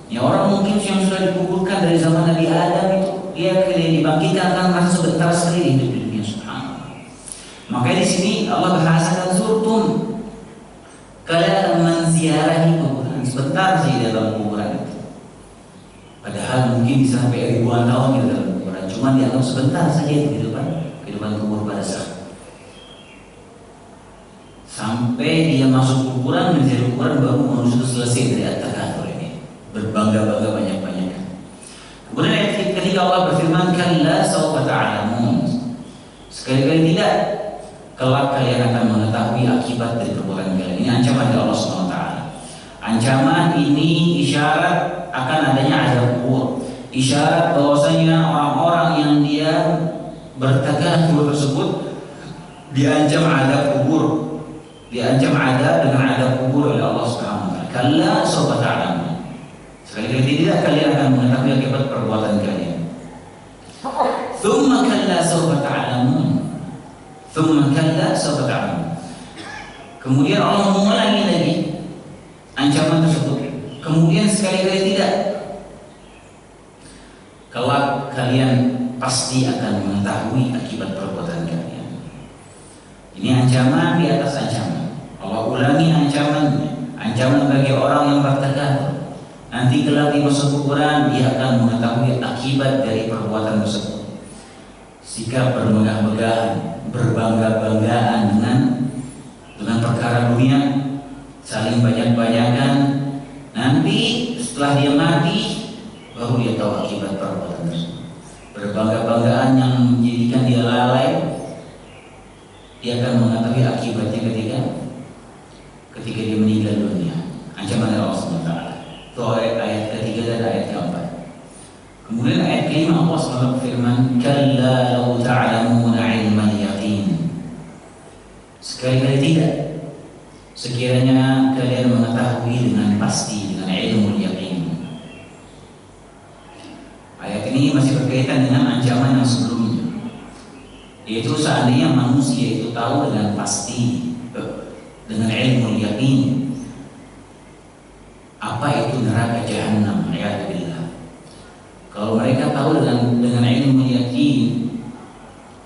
Ya, orang mungkin yang sudah dikuburkan dari zaman Nabi Adam itu, dia dibangkitkan kan masa sebentar sekali hidup di dunia. Subhanallah. Makanya di sini Allah bahasakan zurtum, kalian akan menziarahi kuburan sebentar saja dalam kuburan itu. Padahal mungkin bisa sampai ribuan tahun di dalam kuburan, cuma dianggap sebentar saja itu kehidupan kubur pada saat. Sampai dia masuk kuburan, menjadi kuburan baru manusia selesai dari at-takatsur ini, berbangga-bangga banyak-banyak. Kemudian ayat ketika Allah berfirman, kalla sawfa ta'lamun, sekali-kali tidak, kelak kalian akan mengetahui akibat dari perbuatan kalian. Ini ancaman dari Allah SWT. Ancaman ini isyarat akan adanya azab kubur, isyarat bahwasanya orang-orang yang dia bertakatsur tersebut diancam azab kubur, diancam ada dengan adab kubur oleh Allah Subhanahu wa taala. Kalla sawfa ta'lamun. Sekali-kali tidak kalian akan mengetahui akibat perbuatan kalian. Tsumma kalla sawfa ta'lamun. Tsumma kalla sawfa ta'lamun. Kemudian Allah mengulangi lagi ancaman tersebut. Kemudian sekali-kali tidak, kelak kalian pasti akan mengetahui akibat perbuatan kalian. Ini ancaman di atas ancaman. Allah ulangi ancamannya. Ancaman bagi orang yang bertakatsur. Nanti kelak di masa kuburan dia akan mengetahui akibat dari perbuatan tersebut. Sikap bermegah-megahan, berbangga-banggaan dengan perkara dunia, saling banyak-banyakan. Nanti setelah dia mati, baru dia tahu akibat perbuatan tersebut. Berbangga-banggaan yang menjadikan dia lalai, dia akan mengetahui akibatnya ketika dia meninggal dunia. Ancaman dari Allah SWT. Itu ayat ketiga dan ayat keempat. Kemudian ayat kelima Allah SWT berfirman, kalla law ta'lamuna 'ilmal yaqin. Sekali-kali tidak, sekiranya kalian mengetahui dengan pasti, dengan ilmu yaqin. Ayat ini masih berkaitan dengan ancaman yang sebelumnya, yaitu seandainya manusia itu tahu dengan pasti, dengan ilmu yakin, apa itu neraka jahanam, ya billah. Kalau mereka tahu dengan ilmu yakin,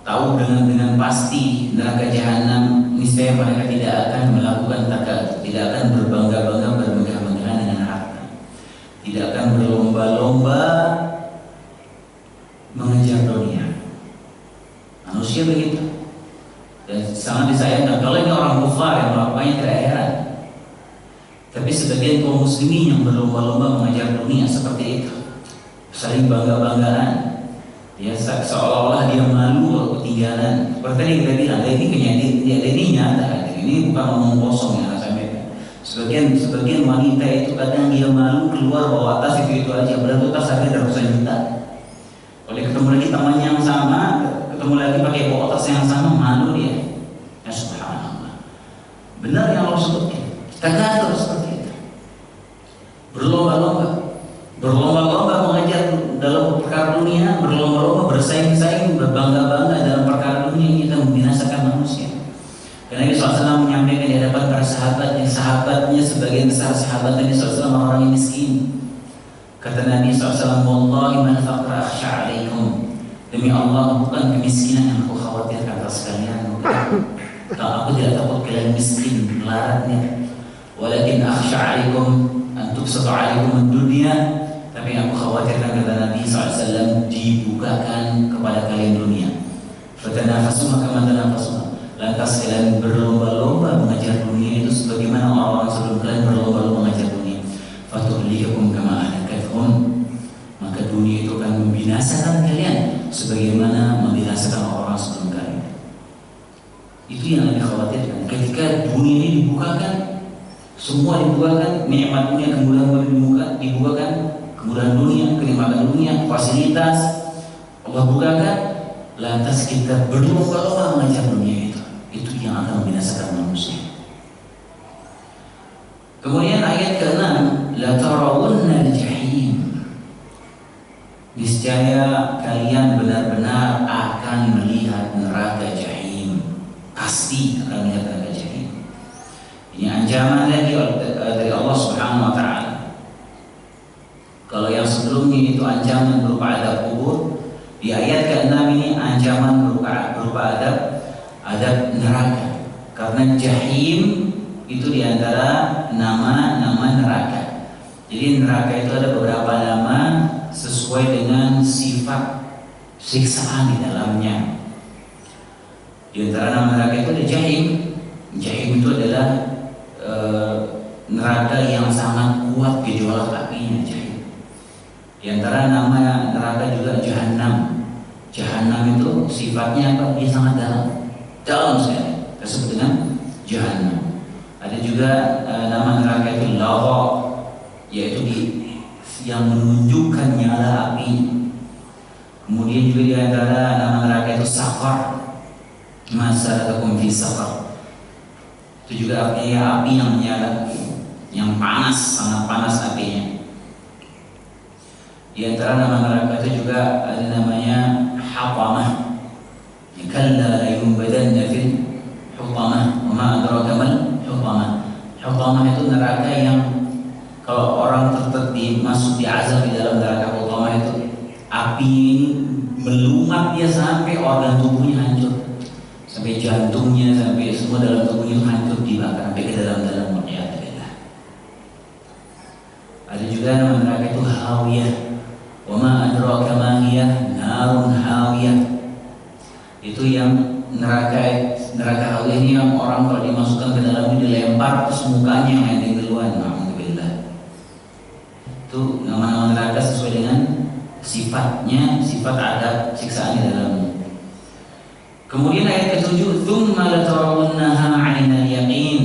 tahu dengan pasti neraka jahanam, niscaya mereka tidak akan melakukan takatsur, tidak akan berbangga-bangga, bermegah-megahan dengan harta, tidak akan berlomba-lomba mengejar dunia. Manusia begitu. Dan sangat disayangkan kalau ini orang kufar yang melakukannya tidak heran. Tapi sebagian kaum muslimin yang berlomba-lomba mengejar dunia seperti itu, saling bangga-banggaan, ya seolah-olah dia malu atau ketinggalan. Seperti yang kita bilang, ini kenyataan, ini nyata. Ini bukan omong kosong yang saya sampaikan. Sebagian wanita itu kadang dia malu keluar bawa tas itu aja, padahal tas harganya ratusan juta. Kalau ketemu lagi teman yang sama, ketemu lagi pakai bawa tas yang sama, malu dia. Ya subhanallah. Benar yang Allah sebutkan. Takatsur seperti itu. Berlomba-lomba mengejar dalam perkara dunia, berlomba-lomba bersaing-saing, berbangga-bangga dalam perkara dunia, ini akan membinasakan manusia. Karena Nabi SAW menyampaikan di hadapan para sahabatnya sebagian besar sahabat Nabi SAW orang yang miskin. Kata Nabi SAW, wallahi man faqra akhsha alaikum. Demi Allah, bukan kemiskinan yang aku khawatirkan atas kalian. Kalau aku tidak takut kalian miskin, melaratnya. Walakin akhsha alaikum an tubsata alaikum dunia. Tapi yang aku khawatirkan, kata Nabi SAW, dibukakan kepada kalian dunia. Fatanafasuna kama tanafasuna. Lantas kalian berlomba-lomba mengejar dunia itu sebagaimana orang-orang sebelum kalian berlomba-lomba mengejar dunia. Fatuhlikakum kama ahlakathum. Maka dunia itu akan membinasakan kalian sebagaimana membinasakan orang sebelum kalian. Itu yang Nabi khawatirkan. Ketika dunia ini dibukakan, Semua dibukakan nikmat dunia, kemudahan dibukakan kemudahan dunia, kenikmatan dunia, fasilitas Allah bukakan. Lantas kita berlomba-lomba mengejar dunia itu yang akan membinasakan manusia. Kemudian ayat ke-6, la tarawunna al-jahim. Niscaya kalian benar-benar akan melihat neraka jahim. Pasti akan melihat neraka jahim. Ini ancaman lagi dari Allah Subhanahu wa taala. Kalau yang sebelumnya itu ancaman berupa adab kubur, di ayat ke-6 ini ancaman berupa adab neraka. Karena jahim itu diantara nama-nama neraka. Jadi neraka itu ada beberapa nama sesuai dengan sifat siksaan di dalamnya. Di antara nama neraka itu ada jahim. Jahim itu adalah neraka yang sangat kuat gejolak apinya, jahim. Di antara nama neraka juga Jahannam. Jahannam itu sifatnya apa? Dia sangat dalam sekali. Tersebut dengan Jahannam. Ada juga nama neraka itu Lawa, yaitu yang menunjukkan nyala api. Kemudian juga di antara nama neraka itu Saqar, masalatakum fi Saqar. Itu juga artinya api yang menyala, yang panas, sangat panas apinya. Di antara nama neraka itu juga ada namanya Hatamah. Kalla la yunbadanna fil Hutamah, wa ma adraka mal Hutamah. Hutamah itu neraka yang kalau orang masuk diazab di dalam neraka Hutamah itu, api ini melumat dia sampai organ tubuhnya hancur, sampai jantungnya, sampai semua dalam tubuhnya itu hancur, dibakar sampai ke dalam-dalam. Ada juga nama neraka itu Hawiyah. Wa ma adraka ma hiya narun hawiyah. Itu yang neraka hawiyah ini yang orang kalau dimasukkan ke dalamnya dilempar terus mukanya yang keluar. Alhamdulillah. Itu nama-nama neraka sesuai dengan sifatnya, sifat adab siksaan di dalamnya. Kemudian ayat ke-7, tsumma latarawunnaha 'ainal yaqin.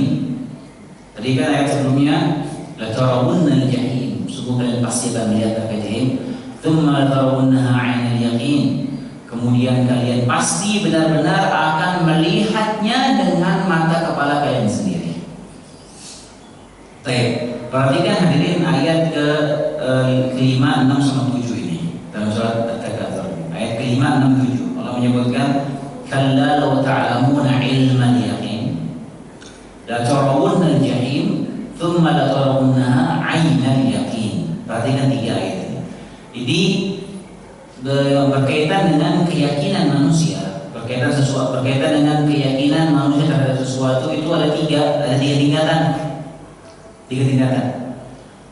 Tadi kan ayat sebelumnya latarawunnal jahim, sungguh kalian pasti akan melihat neraka jahim. Tsumma latarawunnaha 'ainal yaqin. Kemudian kalian pasti benar-benar akan melihatnya dengan mata kepala kalian sendiri. Baik, perhatikan hadirin ayat ke-5, 6 sama 7 ini dalam surat At-Takatsur. Ayat ke-5, 6, 7 Allah menyebutkan kalla law ta'lamuna 'ilmal yaqin la tarawunnal jahim tsumma la tarawunnaha 'ainal yaqin. Perhatikan 3 ayat ini. Ini berkaitan dengan keyakinan manusia, berkaitan dengan keyakinan manusia terhadap sesuatu itu ada tiga tingkatan.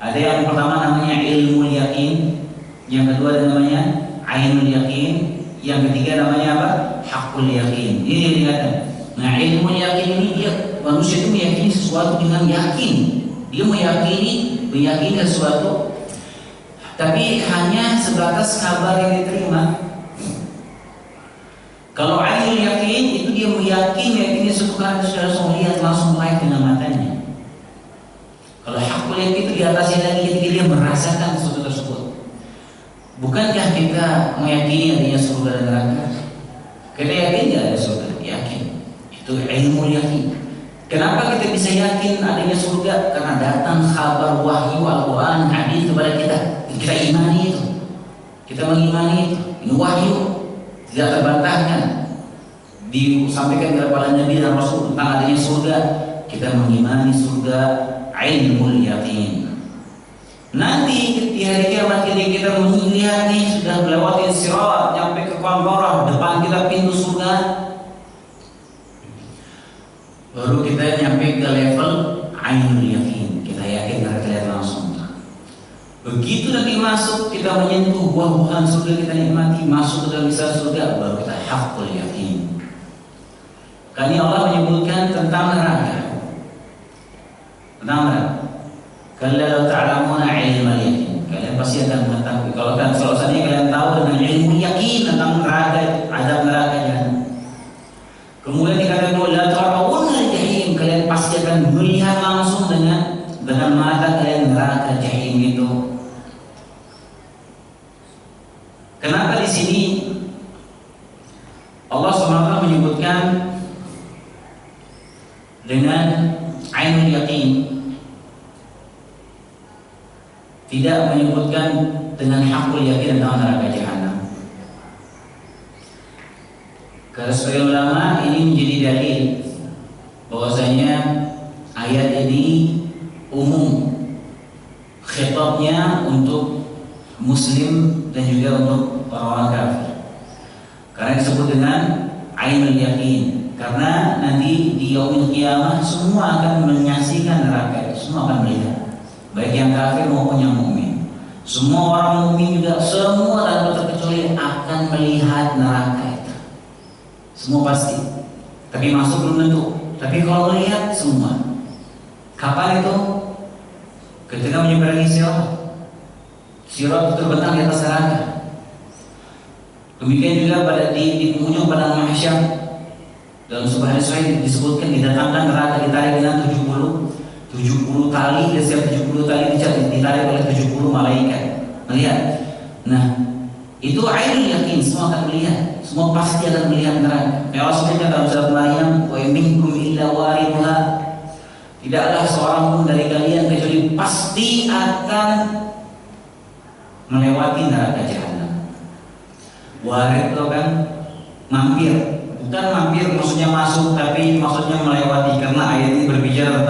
Ada yang pertama namanya ilmu yakin, yang kedua ada namanya ainul yakin, yang ketiga namanya apa? Hakul yakin. Ini tingkatan. Nah, ilmu yakin ini dia manusia itu meyakini sesuatu dengan yakin. Dia meyakini sesuatu, tapi hanya sebatas kabar yang diterima. Kalau ainul yakin itu dia meyakini suatu karena sudah langsung melihat, langsung live dengan matanya. Kalau hakul yakin itu di atasnya lagi ketika dia merasakan sesuatu tersebut. Bukankah kita meyakini adanya surga dan neraka? Kita yakin tidak ada surga? Yakin. Itu ilmu yakin. Kenapa kita bisa yakin adanya surga? Karena datang kabar wahyu Al-Quran, hadis kepada kita. Kita imani itu, kita mengimani itu. Ini wahyu, tidak terbantahkan. Disampaikan kepada Nabi dan Rasul tentang adanya surga. Kita mengimani surga, ilmu yakin. Nanti di hari kiamat kita melihat nih sudah melewati sirat, nyampe ke Qantarah, depan kita pintu surga. Baru kita nyampe ke level ainul yakin. Kita yakin karena kita lihat langsung. Begitu nanti masuk, kita menyentuh buah-buahan surga, kita nikmati, masuk ke dalam surga, baru kita hakul yakin. Karena Allah menyebutkan tentang neraka. Kalla law ta'lamuna 'ilmal yakin. Kalian pasti akan mengetahui. Kalau kalian tahu dengan ilmu yakin tentang neraka, azab nerakanya. Kemudian dikatakan la tarawunnal jahim, kalian pasti akan melihat langsung dengan neraka jahim itu. Kenapa di sini Allah SWT menyebutkan dengan ainul yaqin, tidak menyebutkan dengan hakul yakin tentang neraka jahanam? Karena sebagian ulama ini menjadi dalil bahwasanya ayat ini umum, khitabnya untuk muslim dan juga untuk orang-orang kafir. Karena disebut dengan ainul yakin, karena nanti di yaumil qiyamah semua akan menyaksikan neraka itu, semua akan melihat, baik yang kafir maupun yang mukmin. Semua orang mukmin juga, semua tanpa terkecuali akan melihat neraka itu. Semua pasti. Tapi masuk belum tentu. Tapi kalau melihat semua. Kapan itu? Ketika menyeberangi sirat. Sirat itu terbentang di atas neraka. Demikian juga pada di penghujung padang mahsyar, dalam sebuah hadis sahih disebutkan didatangkan neraka ditarik dengan 70 tali, dan setiap 70 tali ditarik oleh 70 malaikat. Melihat. Nah, itu ainul yakin, semua akan melihat, semua pasti akan melihat neraka. Ya Allah sebutkan dalam surat Maryam, wa minkum illa waridha, tidaklah seorang pun dari kalian kecuali pasti akan melewati neraka jahanam. Warid itu kan mampir, bukan mampir maksudnya masuk, tapi maksudnya melewati, karena ayat ini berbicara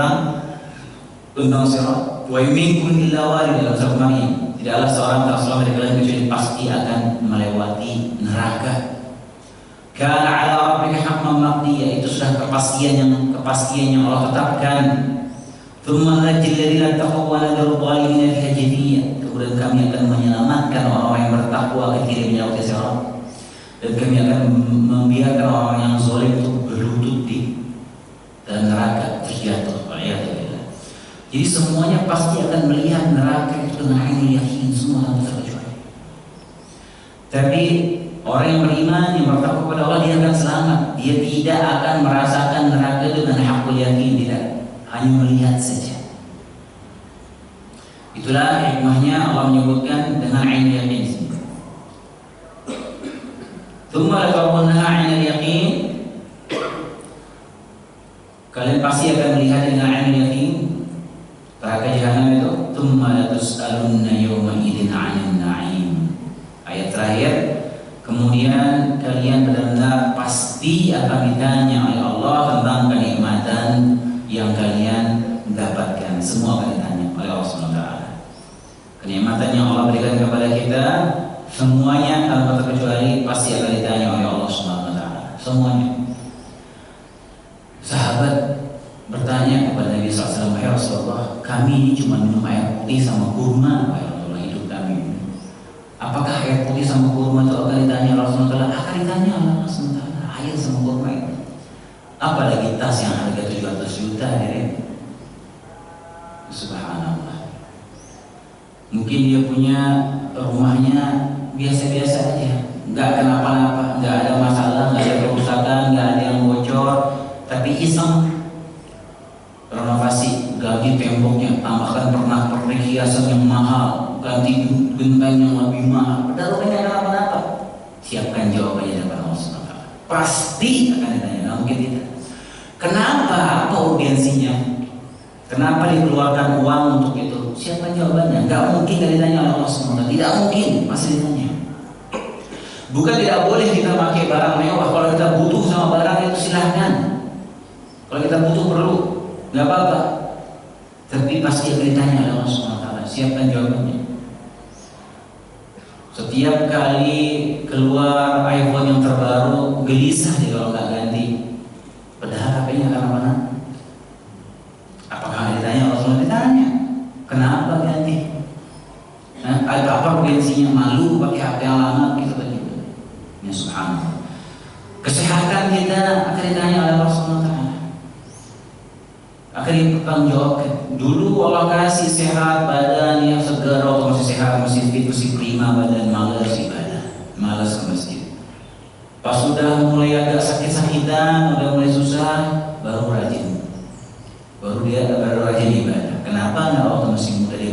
tentang sirat. Wa minkum illa waridha dalam surat Maryam, tidaklah seorang dari kalian kecuali pasti akan melewati neraka. Kana ala rabbika haqqan maqdiya, itu sudah kepastian yang Allah tetapkan. Tsumma najil ladzina taqaw wa nadharu dhalimin fiha jithiya, kemudian kami akan menyelamatkan orang-orang yang bertakwa ketika melewati sirat, dan kami akan membiarkan orang yang zalim itu berlutut di dalam neraka terjatuh. Jadi semuanya pasti akan melihat neraka itu dengan ainul yakin, semua tanpa terkecuali. Tapi orang yang beriman, yang bertakwa kepada Allah, dia akan selamat. Dia tidak akan merasakan neraka dengan hakul yakin, tidak, hanya melihat saja. Itulah hikmahnya Allah menyebutkan dengan ainul yakin. Tsumma latarawunnaha ainul yakin, kalian pasti akan melihat dengan ainul yakin neraka jahanam itu. Tsumma latus'alunna yawma idzin 'anil na'im. Ayat terakhir, kemudian kalian benar-benar pasti akan ditanya oleh Allah tentang kenikmatan yang kalian dapatkan. Semua akan ditanya oleh Allah SWT. Kenikmatan yang Allah berikan kepada kita, semuanya tanpa terkecuali pasti akan ditanya oleh Allah SWT. Semuanya. Sahabat bertanya kepada Nabi SAW, "Ya Rasulullah, kami ini cuma minum air putih sama kurma, ya Rasulullah, hidup kami. Apakah air putih sama kurma itu akan ditanya Rasulullah?" Akan ditanya Allah SWT, air sama kurma itu. Apalagi tas yang harga 700 juta, ya. Subhanallah. Mungkin dia punya rumahnya biasa-biasa aja, nggak kenapa-napa, nggak ada masalah, nggak ada kerusakan, nggak ada yang bocor, tapi iseng renovasi, ganti temboknya, tambahkan pernak-pernik hiasan yang mahal, ganti genteng yang lebih mahal, padahal rumahnya kenapa-napa. Siapkan jawabannya dari Allah SWT. Pasti akan ditanya, nggak mungkin tidak. Kenapa? Apa urgensinya? Kenapa dikeluarkan uang untuk itu? Siapa jawabannya? Nggak mungkin gak ditanya oleh Allah SWT. Tidak mungkin, pasti ditanya. Bukan tidak boleh kita pakai barang mewah. Kalau kita butuh sama barang itu silahkan. Kalau kita butuh perlu, nggak apa-apa. Tapi pasti akan ditanya oleh Allah SWT. Siapkan jawabannya. Setiap kali keluar iPhone yang terbaru, gelisah dia kalau nggak ganti. Padahal HP-nya kenapa-napa. Apakah ditanya Allah SWT? Ditanya. Kenapa ganti? Apa urgensinya? Malu pakai HP yang lama gitu tadi. Ya subhanallah. Kesehatan kita akan ditanya oleh Allah SWT. Akan dipertanggungjawabkan. Dulu Allah kasih sehat badan yang segar, waktu masih sehat, masih fit, masih prima badan, malas ibadah, malas ke masjid. Pas sudah mulai agak sakit-sakitan, udah mulai susah, baru rajin. Baru rajin ibadah. Kenapa? Nggak waktu masih muda dia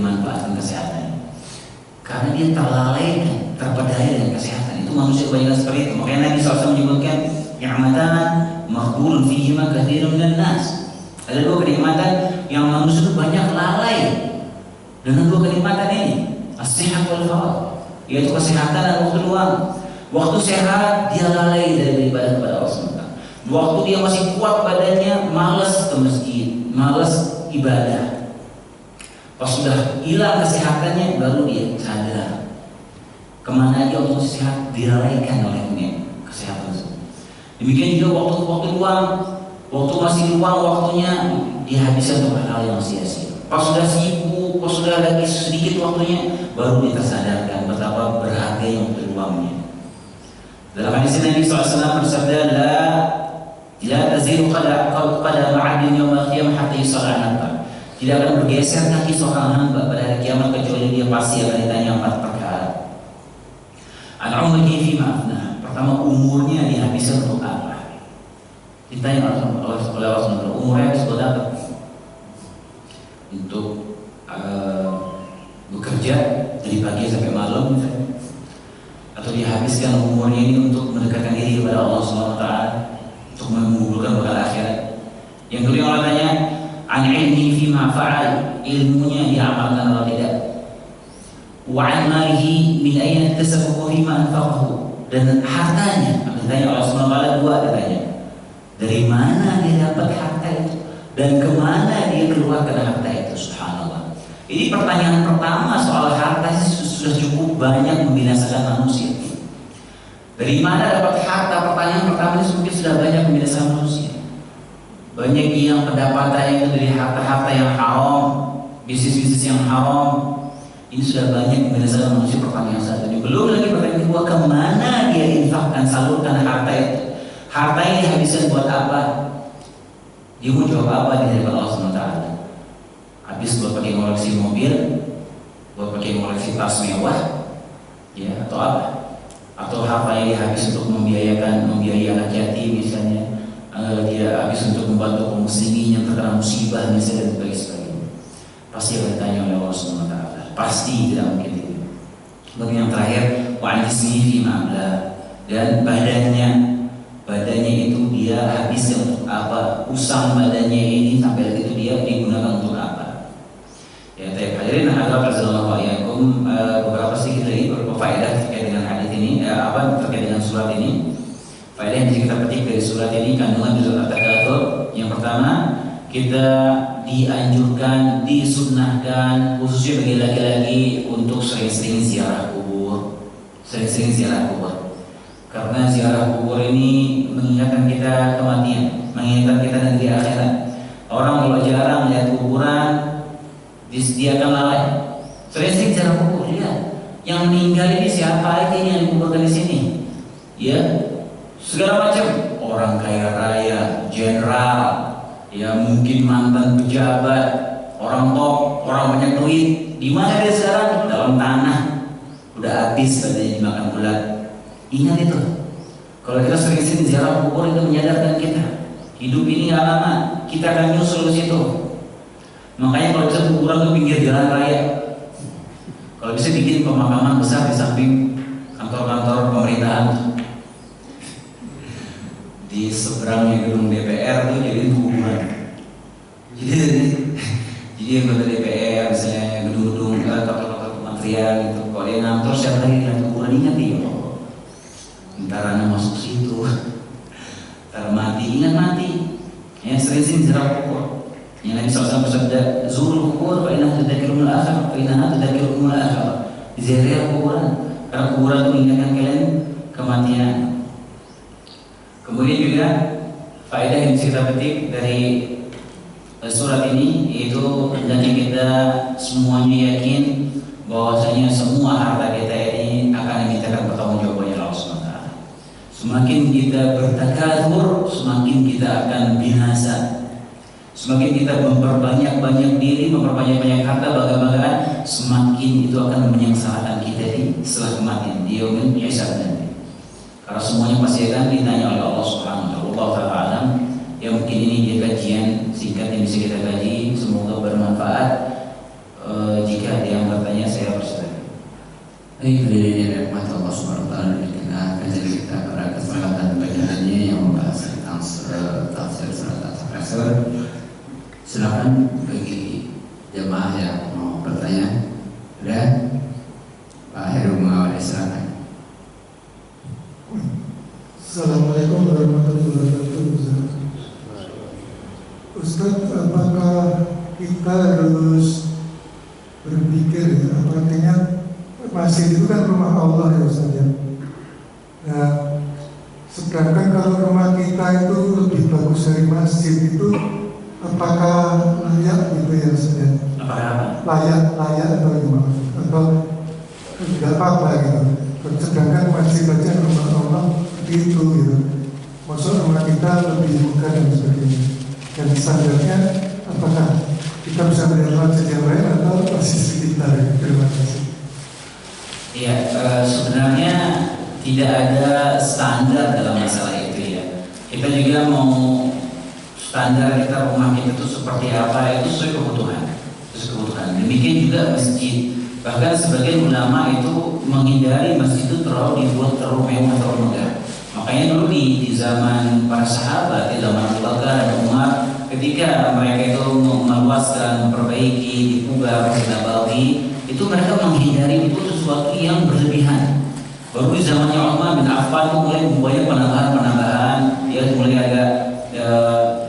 karena dia terlalaikan, terpedaya dengan kesehatan. Itu manusia kebanyakan seperti itu. Makanya Nabi SAW menyebutkan ni'matan maghbulun fihima katsirun minan nas. Ada dua kenikmatan yang manusia itu banyak lalai dengan dua kenikmatan ini, as-sihat wal faragh, yaitu kesehatan dan waktu luang. Waktu sehat dia lalai dari ibadah kepada Allah SWT. Waktu dia masih kuat badannya, malas ke masjid, malas ibadah. Pas sudah hilang kesehatannya, baru dia sadar kemana aja untuk sehat dilalaikan oleh kesehatan tersebut. Demikian juga waktu luang, waktu masih luang waktunya dihabiskan untuk hal yang sia-sia. Pas sudah sibuk, pas sudah lagi sedikit waktunya, baru dia tersadarkan betapa berharganya waktu luangnya. Dalam hadis Nabi SAW bersabda, la tazilu qadama 'abdin yawm al-qiyamah hatta yus'ala 'an arba'. Tidak akan bergeser kaki seorang hamba pada hari kiamat kecuali dia pasti akan ditanya 4 perkara. Al-umrihi fi ma'afnah. Pertama, umurnya dihabiskan untuk apa? Ditanya oleh Allah SWT, umurnya habis buat apa? Untuk bekerja dari pagi sampai malam misalnya. Atau dihabiskan umurnya ini untuk mendekatkan diri kepada Allah SWT, untuk mengumpulkan bekal akhirat. Yang kedua Allah tanya, an ilmi fima fa'al, ilmunya diamalkan atau tidak. Wa an malihi min ayna iktasabahu fima anfaqahu, dan hartanya. Ditanya Allah SWT dua, ditanya dari mana dia dapat harta itu dan kemana dia keluarkan harta itu. Subhanallah. Ini pertanyaan pertama soal harta sudah cukup banyak membinasakan manusia. Dari mana dapat harta? Pertanyaan pertama ini mungkin sudah banyak membinasakan manusia. Banyak yang pendapatannya itu dari harta-harta yang haram, bisnis-bisnis yang haram. Ini sudah banyak membinasakan manusia. Pertanyaan satu ini. Belum lagi pertanyaan kedua, kemana dia infakkan, salurkan harta itu? Harta ini dihabiskan buat apa? Dia mau jawab apa di hadapan Allah SWT? Habis buat pakai koleksi mobil, buat pakai koleksi tas mewah, ya, atau apa? Atau harta yang dihabis untuk membiayai anak yatim misalnya, dia habis untuk membantu kaum muslimin yang terkena musibah misalnya, dan sebagainya. Pasti akan ditanya oleh Allah SWT. Pasti, tidak mungkin itu. Kemudian yang terakhir, wa anjisni fi ma'abla, dan badannya itu dia habiskan untuk apa? Usang badannya ini sampai itu dia digunakan untuk apa? Ya, hadirin hadirat sallallahu alaihi wasallam, beberapa sedikit lagi beberapa faedah terkait dengan hadis ini, terkait dengan surat ini. Faedah yang bisa kita petik dari surat ini, kandungan dari surat At-Takatsur. Yang pertama, kita dianjurkan, disunnahkan khususnya bagi laki-laki untuk sering-sering ziarah kubur. Sering-sering ziarah kubur. Karena ziarah kubur ini mengingatkan kita kematian, mengingatkan kita negeri akhirat. Orang kalau jarang melihat kuburan, dia akan lalai. Sering-sering ziarah kubur, ya. Yang meninggal ini siapa aja yang dikuburkan di sini? Ya, segala macam. Orang kaya raya, jenderal, ya mungkin mantan pejabat, orang top, orang banyak duit. Di mana dia sekarang? Dalam tanah. Udah habis badannya dimakan ulat. Ingat itu. Kalau kita sering-sering ziarah kubur, itu menyadarkan kita hidup ini gak lama, kita akan nyusul ke situ. Makanya kalau bisa kuburan ke pinggir jalan raya. Kalau bisa bikin pemakaman besar di samping kantor-kantor pemerintahan. Di seberangnya gedung DPR tuh jadi kuburan. Jadi anggota DPR misalnya gedung-gedung kantor-kantor kementerian gitu. Kalau dia ngantor siapa lagi lihat kuburan, ingat ya. Ntar anak masuk situ, ntar mati, ingat mati. Ya, sering-sering ziarah kubur. Yang Nabi SAW bersabda, zurul kubur, fa innaha tudzakkirul akhirah, fa innaha tudzakkirul akhirah. Ziarah kuburan, karena kuburan itu mengingatkan kalian kematian. Kemudian juga faedah yang bisa kita petik dari surat ini, yaitu hendaknya kita semuanya yakin bahwasanya semua harta kita ini akan dimintakan pertanggungjawabannya Allah SWT. Semakin kita bertakatsur, semakin kita akan binasa. Semakin kita memperbanyak diri, memperbanyak harta, bangga-banggaan, semakin itu akan menyengsarakan kita setelah kematian, di yaumil hisab nanti. Karena semuanya pasti akan ditanya oleh Allah Subhanahu wa taala. Ya, mungkin ini dia kajian singkat yang bisa kita kaji, semoga bermanfaat. Jika ada yang bertanya, saya persilakan. Ini rahmat Allah Subhanahu wa taala di tengah kajian kita pada kesempatan pagi ini yang membahas tentang tafsir surat Al-Kasr. Silakan bagi jemaah yang mau bertanya. Ada Pak Heru mengawali, silakan. Assalamualaikum warahmatullahi wabarakatuh. Ustaz, apakah kita harus berpikir ya, artinya masjid itu kan rumah Allah ya Ustaz ya. Nah, sedangkan kalau rumah kita itu lebih bagus dari masjid itu, apakah layak gitu ya Ustaz ya? Layak atau gimana? Atau tidak apa-apa gitu. Sedangkan masjid aja rumah Allah itu gitu. Maksud rumah kita lebih bukan dan sebagainya. Dan standarnya apakah kita bisa melihat masjid yang lain atau masih sekitar ya? Terima kasih. Ya, sebenarnya tidak ada standar dalam masalah itu ya. Kita juga mau standar kita rumah kita itu seperti apa, itu sesuai kebutuhan. Demikian juga masjid. Bahkan sebagian ulama itu menghindari masjid itu dibuat terlalu mewah, terlalu megah. Makanya dulu di zaman para sahabat, di zaman Abu Bakar dan Umar, ketika mereka itu meluaskan, memperbaiki di Kuba, Masjid Nabawi, itu mereka menghindari itu sesuatu yang berlebihan. Baru di zamannya Utsman bin Affan mulai banyak penambahan, dia mulai agak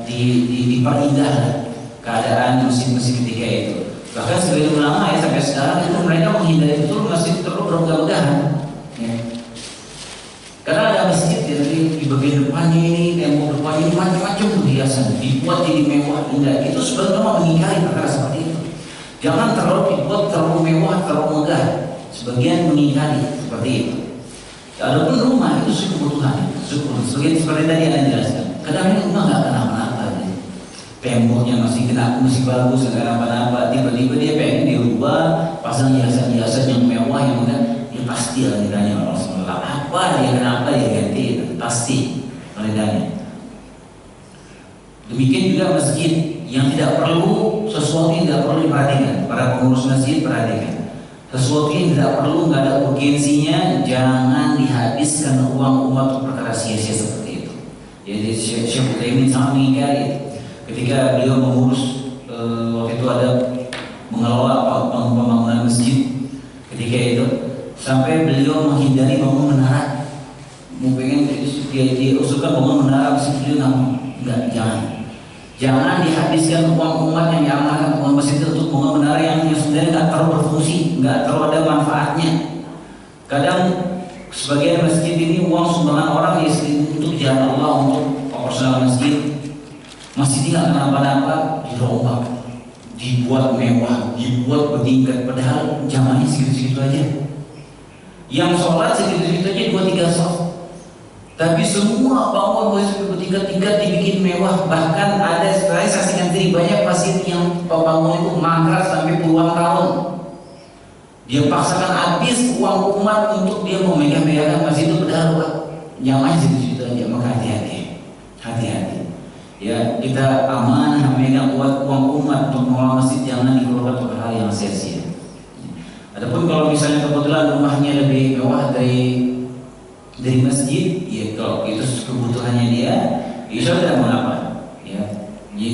diperindah keadaan masjid-masjid ketika itu. Bahkan sebagian ulama ya sampai sekarang itu mereka menghindari betul masjid terlalu bermegah-megahan. Ya. Karena ada masjid di bagian depannya ini, tembok depannya ini macam-macam tuh hiasan, dibuat jadi mewah, indah. Itu sebenarnya mengingkari perkara seperti itu. Jangan dibuat terlalu mewah, terlalu megah. Sebagian mengingkari seperti itu. Adapun rumah itu kebutuhan, sebagian seperti tadi yang jelaskan. Kadang ini rumah nggak kenapa-napa, temboknya masih bagus, nggak kenapa-napa. Tiba-tiba dia pengen dirubah, pasang hiasan-hiasan yang mewah, yang enggak, ya pasti lah ditanya orang semula apa dia kenapa dia ganti, pasti ditanya. Demikian juga masjid yang tidak perlu, sesuatu yang tidak perlu diperhatikan. Para pengurus masjid perhatikan. Sesuatu yang tidak perlu, nggak ada urgensinya, jangan dihabiskan uang umat untuk perkara sia-sia seperti itu. Jadi Syekh Utsaimin sangat mengingkari ketika beliau mengurus waktu itu ada mengelola pembangunan masjid ketika itu, sampai beliau menghindari bangun menara. Mau pengen dia usulkan bangun menara masjid, beliau enggak, jangan dihabiskan uang umat yang diamankan uang masjid itu untuk bangun menara yang sebenarnya nggak terlalu berfungsi, nggak terlalu ada manfaatnya. Kadang sebagian masjid ini uang sumbangan orang ya untuk jalan Allah, untuk operasional masjid. Masjid nggak kenapa-napa, dirombak, dibuat mewah, dibuat bertingkat, padahal jamaahnya segitu-segitu aja. Yang sholat segitu-segitu aja 2-3 shaf. Tapi semua bangun masjid bertingkat-tingkat dibikin mewah. Bahkan ada, saya saksikan sendiri banyak masjid yang pembangunan itu mangkrak sampai puluhan tahun. Dia paksakan habis uang umat untuk dia memegang-megang masjid itu, padahal jamaahnya segitu-segitu aja. Maka hati-hati. Ya, kita aman memegang uang umat untuk mengelola masjid, jangan dikeluarkan untuk hal yang sia-sia. Adapun kalau misalnya kebetulan rumahnya lebih mewah dari masjid, ya kalau itu kebutuhannya dia, insya Allah tidak mengapa. Ya,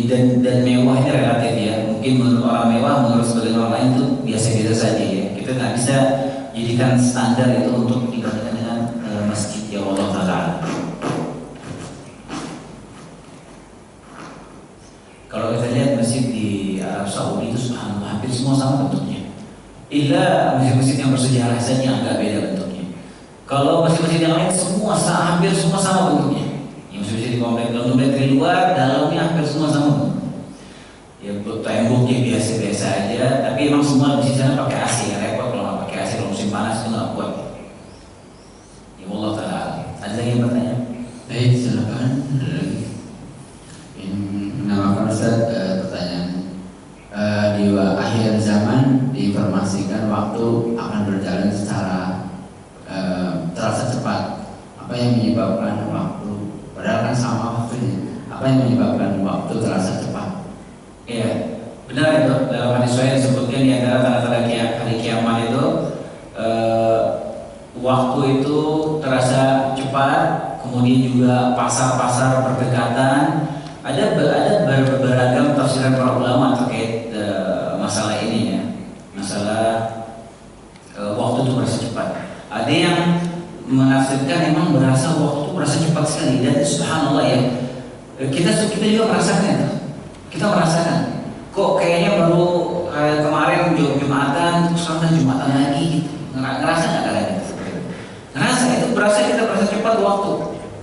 dan mewahnya relatif ya. Mungkin menurut orang mewah, menurut sebagian orang lain itu biasa-biasa saja ya. Kita nggak bisa jadikan standar itu untuk dibandingkan dengan masjid ya Allah Taala. Kalau kita lihat masjid di Arab Saudi itu subhanallah hampir semua sama bentuknya. Illa masjid-masjid yang bersejarah saja agak beda bentuknya. Kalau masjid-masjid yang lain semua hampir semua sama bentuknya. Yang masjid di komplek dari luar, dalamnya hampir semua sama bentuknya. Ya temboknya biasa-biasa aja, tapi emang semua di sana pakai AC ya, repot kalau nggak pakai AC, kalau musim panas itu nggak kuat. Ya Allah Taala. Ada lagi yang bertanya? Baik, silakan. Menambahkan Ustaz pertanyaan. Di akhir zaman diinformasikan waktu akan berjalan secara terasa cepat. Apa yang menyebabkan waktu, padahal kan sama waktunya, apa yang menyebabkan waktu terasa cepat? Iya, benar itu. Dalam hadis Sahih disebutkan di antara tanda-tanda hari kiamat itu waktu itu terasa cepat, kemudian juga pasar-pasar berdekatan. Ada beragam tafsiran para ulama terkait masalah ini ya, masalah waktu itu berasa cepat. Ada yang menafsirkan memang berasa waktu itu berasa cepat sekali, dan subhanallah ya, kita juga merasakan itu. Kita merasakan kok kayaknya baru kemarin Jumatan, terus sekarang Jumatan lagi gitu. Ngerasa nggak kalian? Ngerasa itu kita berasa cepat waktu.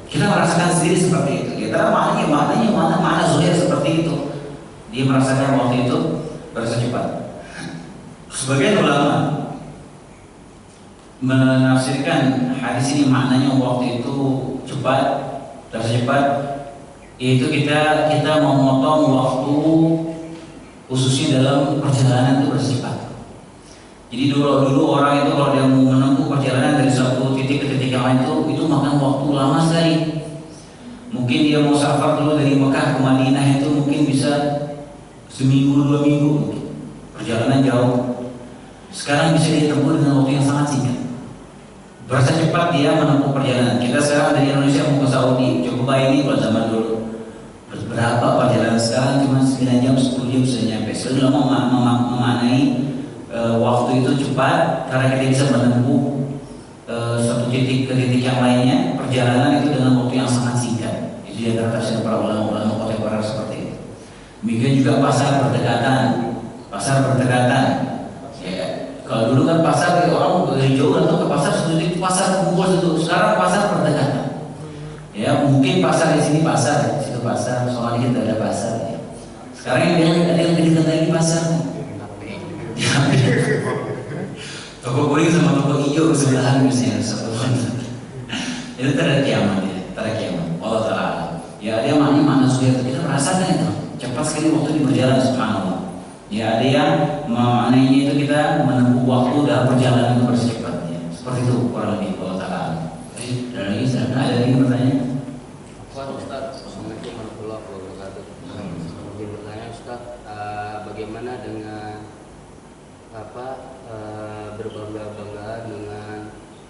Kita merasakan sendiri seperti itu. Kita mana zuhir seperti itu. Dia merasakan waktu itu berasa cepat. Sebagian ulama menafsirkan hadis ini maknanya waktu itu cepat, terasa cepat, yaitu kita memotong waktu khususnya dalam perjalanan itu berasa cepat. Jadi dulu orang itu kalau dia mau menempuh perjalanan dari satu titik ke titik yang lain itu makan waktu lama sekali. Mungkin dia mau safar dulu dari Mekah ke Madinah itu mungkin bisa seminggu 2 minggu mungkin. Perjalanan jauh. Sekarang bisa ditempuh dengan waktu yang sangat singkat. Berasa cepat dia menempuh perjalanan. Kita sekarang dari Indonesia mau ke Saudi, coba ini kalau zaman dulu. Berapa perjalanan sekarang cuma 9 jam, 10 jam sudah nyampe. Sudah memaknai waktu itu cepat karena kita bisa menempuh satu titik ke titik yang lainnya. Perjalanan itu dengan waktu yang sangat singkat. Itu di antara tafsir para ulama kontemporer seperti itu. Demikian juga pasar berdekatan. Ya, kalau dulu kan pasar orang dari jauh atau ke pasar satu titik pasar kumpul situ. Sekarang pasar berdekatan. Ya mungkin pasar di sini pasar, situ pasar, soalnya kita ada pasar. Ya. Sekarang yang bilang ada yang lebih dekat lagi pasar. Toko kuning sama toko hijau sebelahan misalnya satu. Itu tanda kiamat ya, tanda kiamat. Allah Taala. Ya ada yang makna zuhir, kita merasakan itu cepat sekali waktu ini berjalan subhanallah. Ya ada yang maknanya itu kita menempuh waktu dalam perjalanan itu bercepat. Ya. Seperti itu kurang lebih Allah Taala. Dan lagi ada lagi pertanyaan? Ustaz, Assalamualaikum warahmatullahi wabarakatuh. Mungkin bertanya Ustaz, bagaimana dengan berbangga-banggaan dengan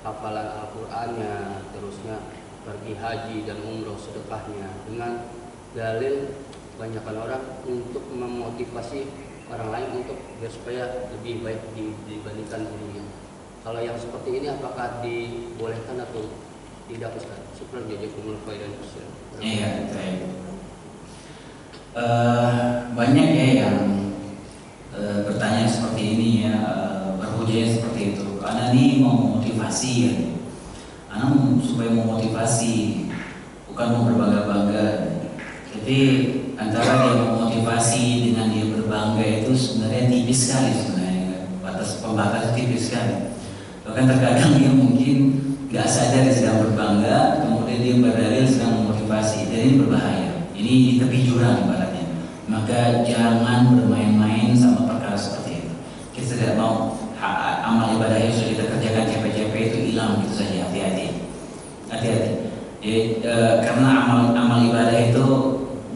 hafalan Al-Qur'annya, terusnya pergi haji dan umroh sedekahnya, dengan dalil banyakkan orang untuk memotivasi orang lain untuk biar supaya lebih baik dibandingkan dirinya. Kalau yang seperti ini apakah dibolehkan atau tidak Ustaz? Syukran jazakumullah khairan. Iya, baik. Banyak ya yang bertanya seperti ini ya, berhujah seperti itu. Karena ini mau memotivasi ya. Anak supaya memotivasi, bukan mau berbangga-bangga. Jadi antara dia memotivasi dengan dia berbangga itu sebenarnya tipis sekali sebenarnya. Pembatas tipis sekali. Bahkan terkadang dia mungkin gak sadar dia sedang berbangga, kemudian dia berdalil sedang memotivasi, dan ini berbahaya. Ini di tepi jurang ibaratnya. Maka jangan bermain-main sama perkara seperti itu. Kita tidak mau amal ibadah yang sudah kita kerjakan capek-capek itu hilang gitu saja. Hati-hati. Karena amal ibadah itu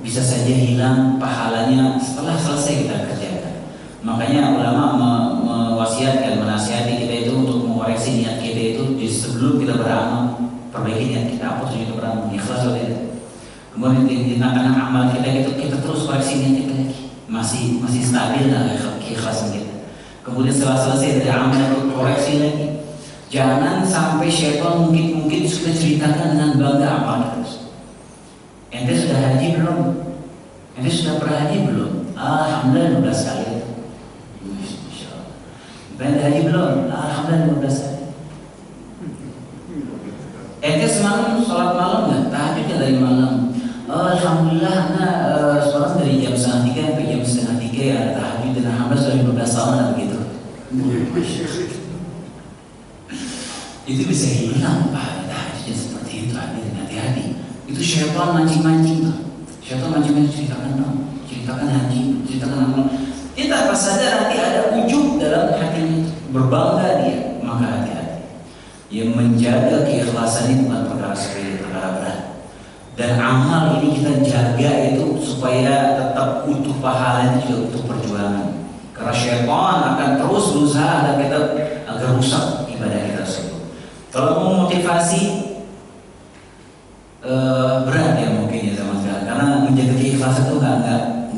bisa saja hilang pahalanya setelah selesai kita kerjakan. Makanya ulama mewasiatkan, menasihati kita itu untuk mengoreksi niat kita itu sebelum kita beramal. Perbaiki niat kita, apa tujuan kita beramal, ikhlas atau tidak. Kemudian di tengah-tengah amal kita itu kita terus koreksi niat kita lagi, masih stabil nggak keikhlasan kita. Kemudian setelah selesai dari amal itu koreksi lagi. Jangan sampai syaitan mungkin sudah ceritakan dengan bangga amal terus. Ente sudah haji belum? Ente sudah berhaji belum? Alhamdulillah 15 kali. Ente haji belum? Alhamdulillah 15 kali. Ente semalam sholat malam nggak? Tahajudnya dari malam. Alhamdulillah, semalam dari jam 2:30 sampai jam 2:30 ya tahajud, dan alhamdulillah sudah 15 tahun begitu. Itu bisa hilang pahala tahajudnya seperti itu. Hati-hati. Itu syaitan mancing-mancing tuh. Syaitan mancing-mancing ceritakan haji, ceritakan amal. Dia tanpa sadar nanti ada ujub dalam hatinya, berbangga dia. Maka hati-hati. Yang menjaga keikhlasan itu bukan perkara sepele, perkara berat. Dan amal ini kita jaga itu supaya tetap utuh pahalanya, juga utuh perjuangan. Karena syaitan akan terus berusaha agar rusak ibadah kita tersebut. Kalau mau motivasi berat ya mungkin ya sama sekali, karena menjaga keikhlasan itu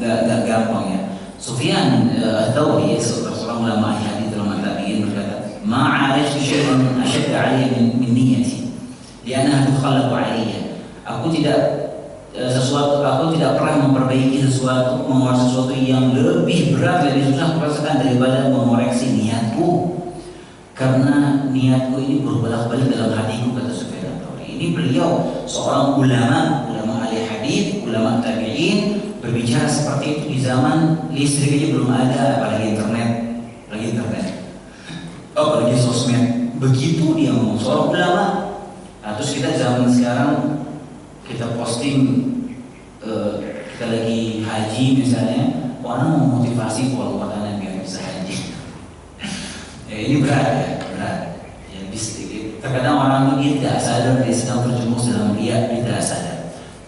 nggak gampang ya. Sufyan Ats-Tsauri, seorang ulama hadis ulama tabi'in, berkata, "Ma'ariftu syai'an ashadda 'alayya min niyyati, li'annaha tukhallaqu 'alayya." Aku tidak pernah memperbaiki sesuatu, mengoreksi sesuatu yang lebih berat, lebih susah kurasakan daripada mengoreksi niatku, karena niatku ini berbolak-balik dalam hatiku, kata Sufyan Ats-Tsauri. Ini beliau seorang ulama ahli hadis, ulama tabi'in, berbicara seperti itu di zaman listrik aja belum ada, apalagi internet, apalagi sosmed. Begitu dia ngomong, seorang ulama. Nah, terus kita zaman sekarang kita posting kita lagi haji misalnya, orang mau motivasi follower-nya biar bisa haji. Ini berat ya, berat. Ya, terkadang orang itu dia tidak sadar dia sedang terjerumus dalam riya, dia tidak sadar.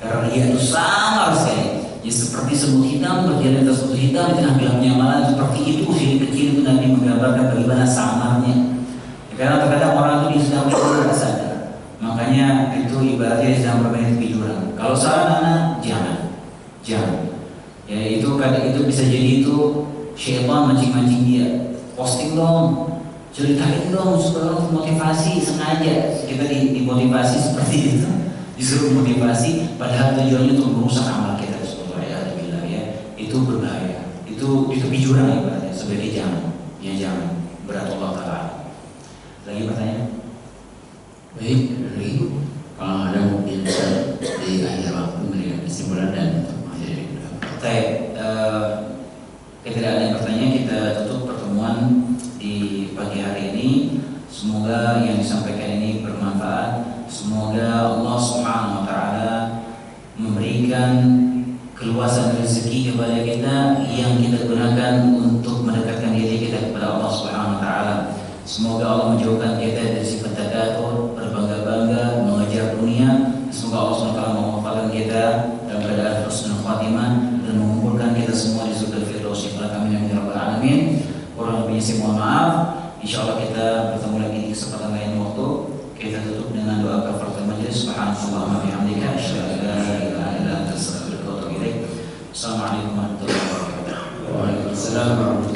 Karena riya itu samar sekali. Ya, seperti semut hitam berjalan atas semut hitam di tengah gelapnya malam, seperti itu sihir kecil itu Nabi menggambarkan bagaimana samarnya. Ya, karena terkadang orang itu dia sedang tidak sadar. Makanya itu ibaratnya dia sedang bermain tepi jurang. Kalau saran anak, jangan. Ya, itu bisa jadi itu syaitan mancing-mancing dia. Posting dong, ceritain dong supaya orang motivasi, sengaja kita dimotivasi seperti itu, disuruh motivasi, padahal tujuannya untuk merusak amal kita. Itu berbahaya, itu di tepi jurang ibaratnya, sebagai jangan berat Allah Ta'ala. Lagi pertanyaan? Baik, kalau ada mungkin bisa di akhir waktu memberikan kesimpulan dan mengakhiri. Baik, ketika ada pertanyaan kita tutup pertemuan di pagi hari ini. Semoga yang disampaikan ini bermanfaat. Semoga Allah Subhanahu Wa Ta'ala memberikan keluasan rezeki kepada kita yang kita gunakan untuk mendekatkan diri kita kepada Allah Subhanahu Wa Ta'ala. Semoga Allah menjauhkan kita dari sifat takatur, berbangga-bangga, mengejar dunia. Semoga Allah Subhanahu Wa Ta'ala mewafatkan kita dalam keadaan husnul khatimah dan mengumpulkan kita semua di surga Firdaus. Amin ya rabbal alamin. Kurang lebihnya saya mohon maaf. Insyaallah kita bertemu lagi di kesempatan lain waktu. Kita tutup dengan doa kafaratul majelis. Subhanallah wa bihamdika asyhadu an la ilaha illa anta astaghfiruka wa atubu ilaik. Assalamualaikum warahmatullahi wabarakatuh. Waalaikumsalam warahmatullahi wabarakatuh.